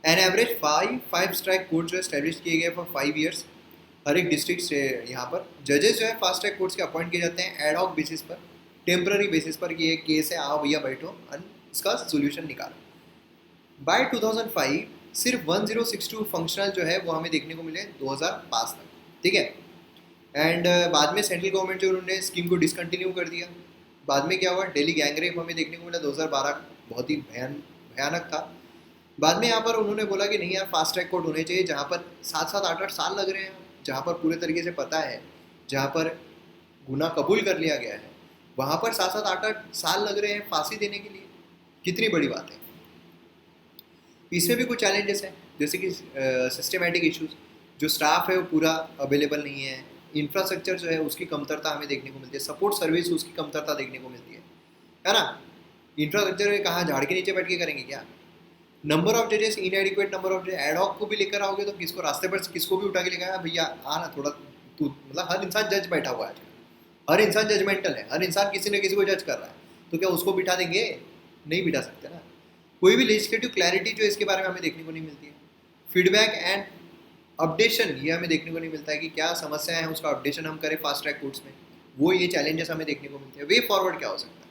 एन एवरेज 5 ट्रैक कोर्ट जो एस्टेब्लिश किए गए फॉर 5 ईयर्स। हर एक डिस्ट्रिक्ट से यहाँ पर जजेस जो है फास्ट ट्रैक कोर्ट्स के अपॉइंट किए जाते हैं एड हॉक बेसिस पर, टेम्पररी बेसिस पर कि ये केस है, आओ भैया बैठो और इसका सोल्यूशन निकालो। बाय 2005 सिर्फ 1062 फंक्शनल जो है वो हमें देखने को मिले 2005 तक, ठीक है। एंड बाद में सेंट्रल गवर्नमेंट जो उन्होंने स्कीम को डिसकंटिन्यू कर दिया। बाद में क्या हुआ, दिल्ली गैंग रेप हमें देखने को मिला 2012, बहुत ही भयानक था। बाद में यहाँ पर उन्होंने बोला कि नहीं यार फास्ट ट्रैक कोर्ट होने चाहिए जहाँ पर 7-7, 8-8 साल लग रहे हैं, जहाँ पर पूरे तरीके से पता है, जहाँ पर गुनाह कबूल कर लिया गया है, वहाँ पर 7-7, 8-8 साल लग रहे हैं फांसी देने के लिए। कितनी बड़ी बात है। इसमें भी कुछ चैलेंजेस हैं, जैसे कि सिस्टमेटिक इश्यूज, जो स्टाफ है वो पूरा अवेलेबल नहीं है, इंफ्रास्ट्रक्चर जो है उसकी कमतरता हमें देखने को मिलती है, सपोर्ट सर्विस उसकी कमतरता देखने को मिलती है ना। इंफ्रास्ट्रक्चर कहाँ झाड़ के नीचे बैठ के करेंगे क्या। नंबर ऑफ जजेस इनएडिक्वेट नंबर ऑफ जजेस, एडहॉक को भी लेकर आओगे तो किसको रास्ते पर किसको भी उठा के लेकर आया भैया आना थोड़ा तू, मतलब हर इंसान जज बैठा हुआ है, हर इंसान जजमेंटल है, हर इंसान किसी न किसी को जज कर रहा है, तो क्या उसको बिठा देंगे, नहीं बिठा सकते ना। कोई भी लेजिस्लेटिव क्लैरिटी जो इसके बारे में हमें देखने को नहीं मिलती है। फीडबैक एंड अपडेशन ये हमें देखने को नहीं मिलता है कि क्या समस्याएं हैं उसका अपडेशन हम करें फास्ट ट्रैक कोर्ट्स में, वो ये चैलेंजेस हमें देखने को मिलते हैं। वे फॉरवर्ड क्या हो सकता है,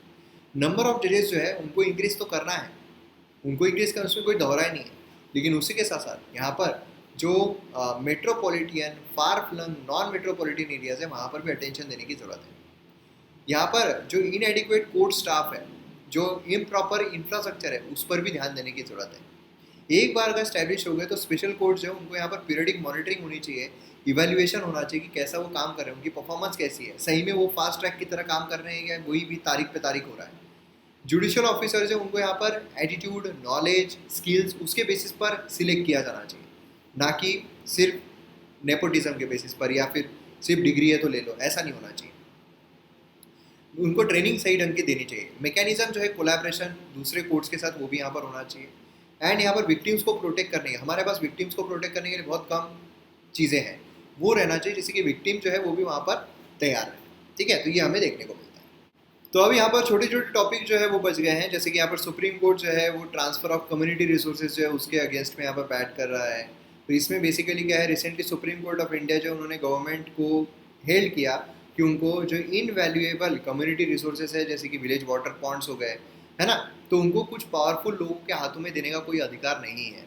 नंबर ऑफ जजेस जो है उनको इंक्रीज तो करना है, उनको इंक्रीज करना उसमें कोई दोहरा ही नहीं है, लेकिन उसी के साथ साथ यहाँ पर जो metropolitan, far flung, non metropolitan areas है वहाँ पर भी अटेंशन देने की ज़रूरत है। यहाँ पर जो इनएडिक्वेट कोर्ट स्टाफ है, जो इम्प्रॉपर इंफ्रास्ट्रक्चर है, उस पर भी ध्यान देने की ज़रूरत है। एक बार अगर स्टैब्लिश हो गए तो स्पेशल कोर्ट जो है उनको यहाँ पर पीरियडिक मॉनिटरिंग होनी चाहिए, इवैल्यूएशन होना चाहिए कि कैसा वो काम कर रहे हैं, उनकी परफॉर्मेंस कैसी है, सही में वो फास्ट ट्रैक की तरह काम कर रहे हैं या वही भी तारीख पे तारीख हो रहा है। जुडिशियल ऑफिसर्स है उनको यहाँ पर एटीट्यूड, नॉलेज, स्किल्स उसके बेसिस पर सिलेक्ट किया जाना चाहिए, ना कि सिर्फ नेपोटिज्म के बेसिस पर या फिर सिर्फ डिग्री है तो ले लो, ऐसा नहीं होना चाहिए। उनको ट्रेनिंग सही ढंग की देनी चाहिए। मैकेनिज्म जो है कोलैबोरेशन दूसरे कोर्ट्स के साथ वो भी यहाँ पर होना चाहिए। एंड यहाँ पर विक्टिम्स को प्रोटेक्ट करने के, हमारे पास विक्टिम्स को प्रोटेक्ट करने के लिए बहुत कम चीज़ें हैं, वो रहना चाहिए जिससे कि विक्टिम जो है वो भी वहाँ पर तैयार है। ठीक है, तो ये हमें देखने को मिलता है। तो अब यहाँ पर छोटे छोटे टॉपिक जो है वो बच गए हैं, जैसे कि यहाँ पर सुप्रीम कोर्ट जो है वो ट्रांसफर ऑफ कम्युनिटी रिसोर्सेज जो है उसके अगेंस्ट में यहाँ पर बैट कर रहा है। तो इसमें बेसिकली क्या है, recently supreme court of India जो उन्होंने गवर्नमेंट को हेल्ड किया कि उनको जो इनवैल्यूएबल कम्युनिटी रिसोर्सेज है जैसे कि विलेज वाटर पॉन्ड्स हो गए, है ना, तो उनको कुछ पावरफुल लोगों के हाथों में देने का कोई अधिकार नहीं है।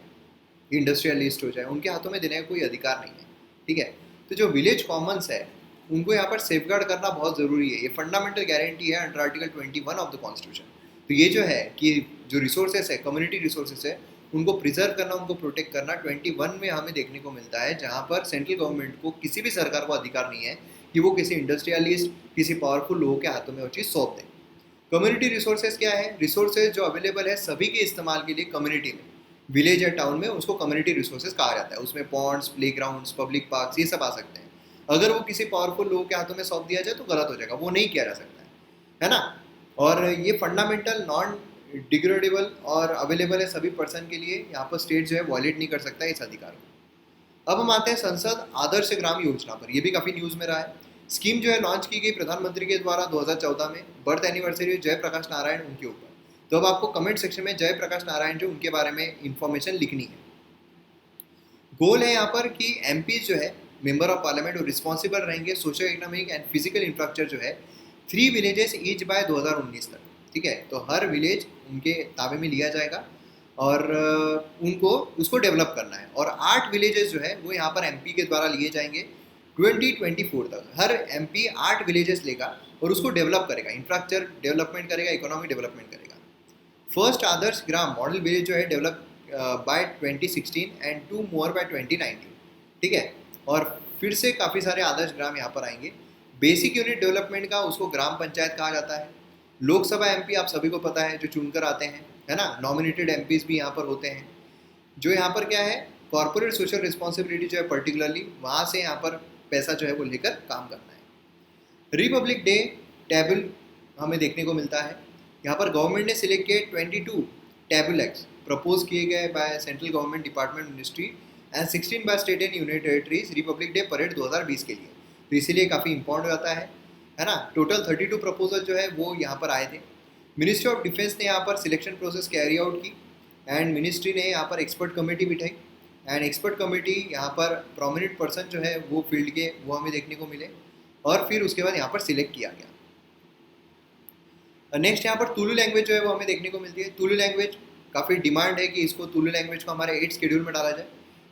इंडस्ट्रियलिस्ट हो जाए उनके हाथों में देने का कोई अधिकार नहीं है। ठीक है, तो जो विलेज कॉमन्स है उनको यहाँ पर सेफगार्ड करना बहुत ज़रूरी है। ये फंडामेंटल गारंटी है under article 21 of the constitution. तो ये जो है कि जो रिसोर्सेस है, कम्युनिटी रिसोर्सेस है, उनको प्रिजर्व करना, उनको प्रोटेक्ट करना 21 में हमें देखने को मिलता है, जहाँ पर सेंट्रल गवर्नमेंट को, किसी भी सरकार को अधिकार नहीं है कि वो किसी इंडस्ट्रियलिस्ट, किसी पावरफुल लोगों के हाथों में वो चीज़ सौंप दें। कम्युनिटी रिसोर्सेज क्या है, रिसोर्सेज जो अवेलेबल है सभी के इस्तेमाल के लिए कम्युनिटी में, विलेज या टाउन में, उसको कम्युनिटी रिसोर्सेज कहा जाता है। उसमें पॉन्ड्स, प्लेग्राउंड्स, पब्लिक पार्क्स ये सब आ सकते हैं। अगर वो किसी पावरफुल लोगों के हाथों में सौंप दिया जाए तो गलत हो जाएगा, वो नहीं किया जा सकता है ना। और ये फंडामेंटल, नॉन डिग्रेडेबल और अवेलेबल है सभी पर्सन के लिए। यहाँ पर स्टेट जो है वॉयलेट नहीं कर सकता इस अधिकार को। अब हम आते हैं संसद आदर्श ग्राम योजना पर। ये भी काफ़ी न्यूज़ में रहा है। स्कीम जो है लॉन्च की गई प्रधानमंत्री के द्वारा 2014 में, बर्थ एनिवर्सरी जयप्रकाश नारायण उनके ऊपर। तो अब आपको कमेंट सेक्शन में जयप्रकाश नारायण जो उनके बारे में इंफॉर्मेशन लिखनी है। गोल है यहाँ पर कि एमपी जो है, मेंबर ऑफ पार्लियामेंट, वो रिस्पॉन्सिबल रहेंगे socio economic and physical infrastructure जो है 3 विलेजेस ईच बाय 2019 तक। ठीक है, तो हर विलेज उनके ताबे में लिया जाएगा और उनको उसको डेवलप करना है। और 8 विलेजेस जो है वो यहाँ पर एमपी के द्वारा लिए जाएंगे 2024 तक। हर एमपी 8 विलेजेस लेगा और उसको डेवलप करेगा, इंफ्रास्ट्रक्चर डेवलपमेंट करेगा, इकोनॉमिक डेवलपमेंट करेगा। First Adarsh gram model village जो है develop by 2016 and 2 more by 2019। ठीक है, और फिर से काफ़ी सारे आदर्श ग्राम यहाँ पर आएंगे। बेसिक यूनिट डेवलपमेंट का उसको ग्राम पंचायत कहा जाता है। लोकसभा एमपी आप सभी को पता है जो चुनकर आते हैं, है ना, नॉमिनेटेड एमपीज भी यहाँ पर होते हैं। जो यहाँ पर क्या है, कॉर्पोरेट सोशल रिस्पॉन्सिबिलिटी जो है पर्टिकुलरली वहाँ से यहाँ पर पैसा जो है वो लेकर काम करना है। रिपब्लिक डे टेबल हमें देखने को मिलता है। यहाँ पर गवर्नमेंट ने सिलेक्ट किए 22 टेबल एक्ट्स प्रपोज किए गए bye central government department ministry and 16 by state and union territories Republic day parade 2020 के लिए। तो इसीलिए काफ़ी इंपॉर्टेंट होता है ना। टोटल 32 प्रपोजल जो है वो यहाँ पर आए थे। मिनिस्ट्री ऑफ डिफेंस ने यहाँ पर सिलेक्शन प्रोसेस कैरी आउट की एंड मिनिस्ट्री ने यहाँ पर एक्सपर्ट कमेटी बिठाई एंड एक्सपर्ट कमेटी यहाँ पर प्रोमिनेंट पर्सन जो है वो फील्ड के वो हमें देखने को मिले और फिर उसके बाद यहाँ पर सिलेक्ट किया गया। नेक्स्ट यहाँ पर तुलु लैंग्वेज जो है वो हमें देखने को मिलती है। तुलु लैंग्वेज काफ़ी डिमांड है कि इसको तुलु लैंग्वेज को हमारे 8 शेड्यूल में डाला जाए।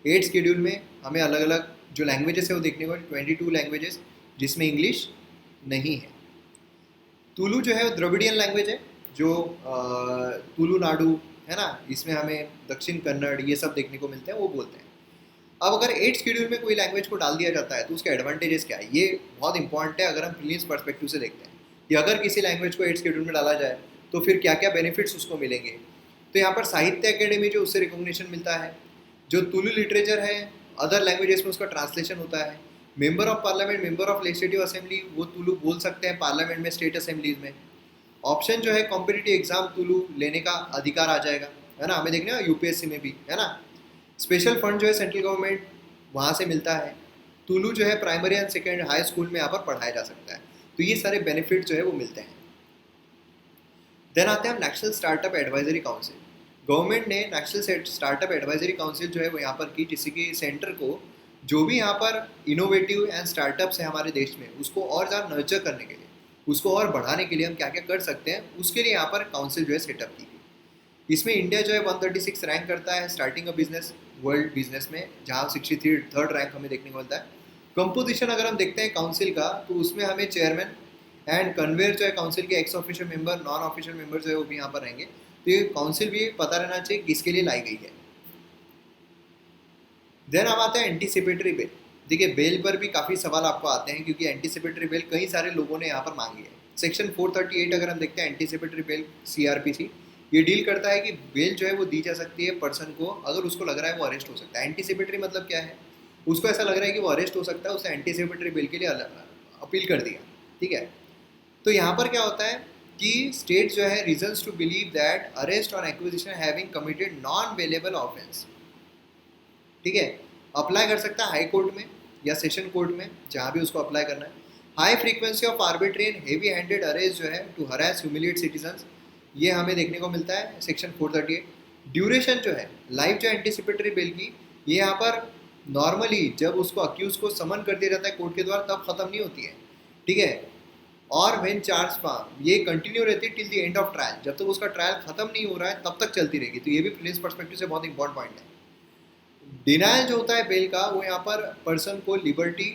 8 शेड्यूल में हमें अलग अलग जो लैंग्वेजेस है वो देखने को, 22 लैंग्वेजेस जिसमें इंग्लिश नहीं है। तुलु जो है द्रविडियन लैंग्वेज है, जो तुलु नाडु है ना, इसमें हमें दक्षिण कन्नड़ ये सब देखने को मिलते हैं, वो बोलते हैं। अब अगर 8 शेड्यूल में कोई लैंग्वेज को डाल दिया जाता है तो उसके एडवांटेजेस क्या है, ये बहुत इंपॉर्टेंट है। अगर हम प्रीलिम्स पर्सपेक्टिव से देखते हैं कि अगर किसी लैंग्वेज को 8 शेड्यूल में डाला जाए तो फिर क्या क्या बेनिफिट्स उसको मिलेंगे। तो यहाँ पर साहित्य अकेडमी जो उससे रिकॉग्निशन मिलता है, जो तुलु लिटरेचर है अदर लैंग्वेजेस में उसका ट्रांसलेशन होता है। Member of parliament, member of legislative assembly वो तुलु बोल सकते हैं पार्लियामेंट में, स्टेट असेंबलीज में। ऑप्शन जो है कॉम्पिटिटिव एग्जाम तुलु लेने का अधिकार आ जाएगा, है ना, हमें देखना यूपीएससी में भी, है ना। स्पेशल फंड जो है सेंट्रल गवर्नमेंट वहाँ से मिलता है। तुलु जो है primary and second high school में यहाँ पर पढ़ाया जा सकता है। तो ये सारे बेनिफिट जो है वो मिलते हैं। देन आते हैं हम national startup advisory council. Government ने नेशनल स्टार्टअप एडवाइजरी काउंसिल जो है वो यहाँ पर की, जिससे कि सेंटर को जो भी यहाँ पर इनोवेटिव एंड स्टार्टअप्स है हमारे देश में उसको और ज़्यादा नर्चर करने के लिए, उसको और बढ़ाने के लिए हम क्या क्या कर सकते हैं, उसके लिए यहाँ पर काउंसिल जो है सेटअप की गई। इसमें इंडिया जो है 136 रैंक करता है starting a business world business में, जहाँ 63rd रैंक हमें देखने को मिलता है। कंपोजिशन अगर हम देखते हैं काउंसिल का तो उसमें हमें चेयरमैन एंड कन्वेयर जो है काउंसिल के x official member, non official member जो है वो भी यहाँ पर रहेंगे। तो ये काउंसिल भी पता रहना चाहिए किसके लिए लाई गई है। देन हम आते हैं एंटीसिपेटरी बेल। देखिए बेल पर भी काफ़ी सवाल आपको आते हैं क्योंकि एंटीसिपेटरी बेल कई सारे लोगों ने यहाँ पर मांगी है। सेक्शन 438 अगर हम देखते हैं एंटीसिपेटरी बेल सीआरपीसी, ये डील करता है कि बेल जो है वो दी जा सकती है पर्सन को अगर उसको लग रहा है वो अरेस्ट हो सकता है। एंटीसिपेटरी मतलब क्या है, उसको ऐसा लग रहा है कि वो अरेस्ट हो सकता है, उसने एंटीसिपेटरी बेल के लिए अपील कर दिया, ठीक है। तो यहाँ पर क्या होता है कि स्टेट जो है reasons to believe that arrest on accusation having committed non bailable offence, ठीक है, अप्लाई कर सकता है हाई कोर्ट में या सेशन कोर्ट में, जहाँ भी उसको अप्लाई करना है। High frequency of arbitrary and heavy handed arrest जो है टू हरास ह्यूमिलिएट सिटीजन्स, ये हमें देखने को मिलता है सेक्शन 438। ड्यूरेशन जो है लाइफ जो एंटीसिपेटरी बेल की, ये यहाँ पर नॉर्मली जब उसको अक्यूज को समन कर दिया जाता है कोर्ट के द्वारा तब खत्म नहीं होती है, ठीक है। और व्हेन चार्ज फार्म ये कंटिन्यू रहती है till the end of trial, जब तक उसका ट्रायल खत्म नहीं हो रहा है तब तक चलती रहेगी। तो ये भी पुलिस पर्सपेक्टिव से बहुत इंपॉर्टेंट पॉइंट है। डिनायल जो होता है बेल का, वो यहाँ पर पर्सन को लिबर्टी,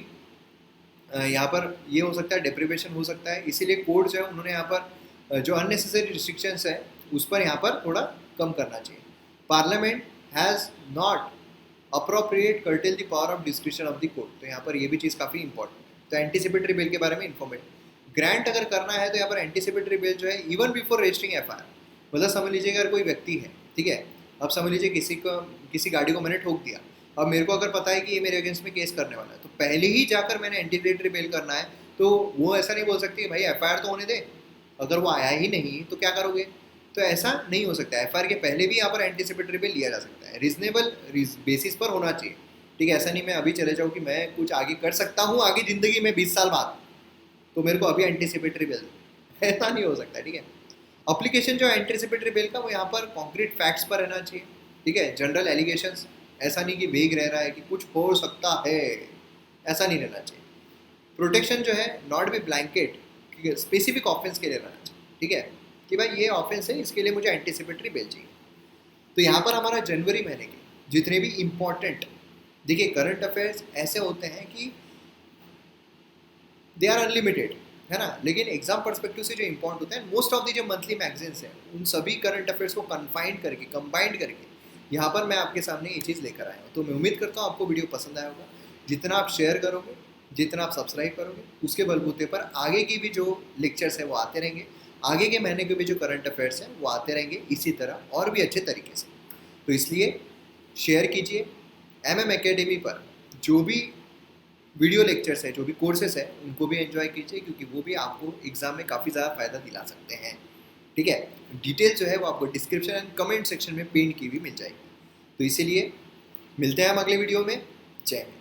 यहाँ पर ये हो सकता है डिप्रिवेशन हो सकता है, इसीलिए कोर्ट जो है उन्होंने यहाँ पर जो अननेसेसरी रिस्ट्रिक्शंस है उस पर यहाँ पर थोड़ा कम करना चाहिए। Parliament has not appropriate cartel the power of description of the court, तो यहाँ पर ये भी चीज़ काफ़ी इंपॉर्टेंट है। तो एंटीसिपेटरी बेल के बारे में इन्फॉर्मेट ग्रांट अगर करना है तो यहाँ पर एंटीसिपेटरी बेल जो है इवन बिफोर रजिस्टरिंग एफआईआर, मतलब समझ लीजिए अगर कोई व्यक्ति है, ठीक है, अब समझ लीजिए किसी गाड़ी को मैंने ठोक दिया, अब मेरे को अगर पता है कि ये मेरे अगेंस्ट में केस करने वाला है, तो पहले ही जाकर मैंने एंटीसिपेटरी बेल करना है, तो वो ऐसा नहीं बोल सकती भाई एफआईआर तो होने दे, अगर वो आया ही नहीं तो क्या करोगे, तो ऐसा नहीं हो सकता। एफआईआर के पहले भी यहाँ पर एंटीसिपेटरी बेल लिया जा सकता है, रीजनेबल बेसिस पर होना चाहिए, ठीक है। ऐसा नहीं मैं अभी चले जाऊँ कि मैं कुछ आगे कर सकता हूँ आगे ज़िंदगी में 20 साल बाद, तो मेरे को अभी एंटीसिपेटरी बेल, ऐसा नहीं हो सकता, ठीक है। अप्लीकेशन जो एंटीसिपेटरी बेल का वो यहाँ पर कॉन्क्रीट फैक्ट्स पर रहना चाहिए, ठीक है। जनरल एलिगेशंस, ऐसा नहीं कि वेग रह रहा है कि कुछ हो सकता है, ऐसा नहीं रहना चाहिए। प्रोटेक्शन जो है not be blanket, specific offence के लिए रहना चाहिए, ठीक है, कि भाई ये ऑफेंस है इसके लिए मुझे एंटीसिपेटरी बेल चाहिए। तो यहाँ पर हमारा जनवरी महीने के जितने भी इम्पोर्टेंट, देखिए करंट अफेयर्स ऐसे होते हैं कि दे आर अनलिमिटेड, है ना, लेकिन एग्जाम पर्सपेक्टिव से जो इंपॉर्टेंट होते हैं, मोस्ट ऑफ द जो मंथली मैगजीन्स हैं उन सभी करंट अफेयर्स को कंबाइंड करके यहाँ पर मैं आपके सामने ये चीज़ लेकर आया हूँ। तो मैं उम्मीद करता हूँ आपको वीडियो पसंद आया होगा। जितना आप शेयर करोगे, जितना आप सब्सक्राइब करोगे, उसके बलबूते पर आगे की भी जो लेक्चर्स है वो आते रहेंगे, आगे के महीने के भी जो करंट अफेयर्स हैं वो आते रहेंगे इसी तरह और भी अच्छे तरीके से। तो इसलिए शेयर कीजिए। MM एकेडमी पर जो भी वीडियो लेक्चर्स है, जो भी कोर्सेस है, उनको भी एंजॉय कीजिए, क्योंकि वो भी आपको एग्जाम में काफ़ी ज़्यादा फायदा दिला सकते हैं, ठीक है। डिटेल जो है वो आपको डिस्क्रिप्शन एंड कमेंट सेक्शन में पिन की भी मिल जाएगी। तो इसीलिए मिलते हैं हम अगले वीडियो में। जय हिंद।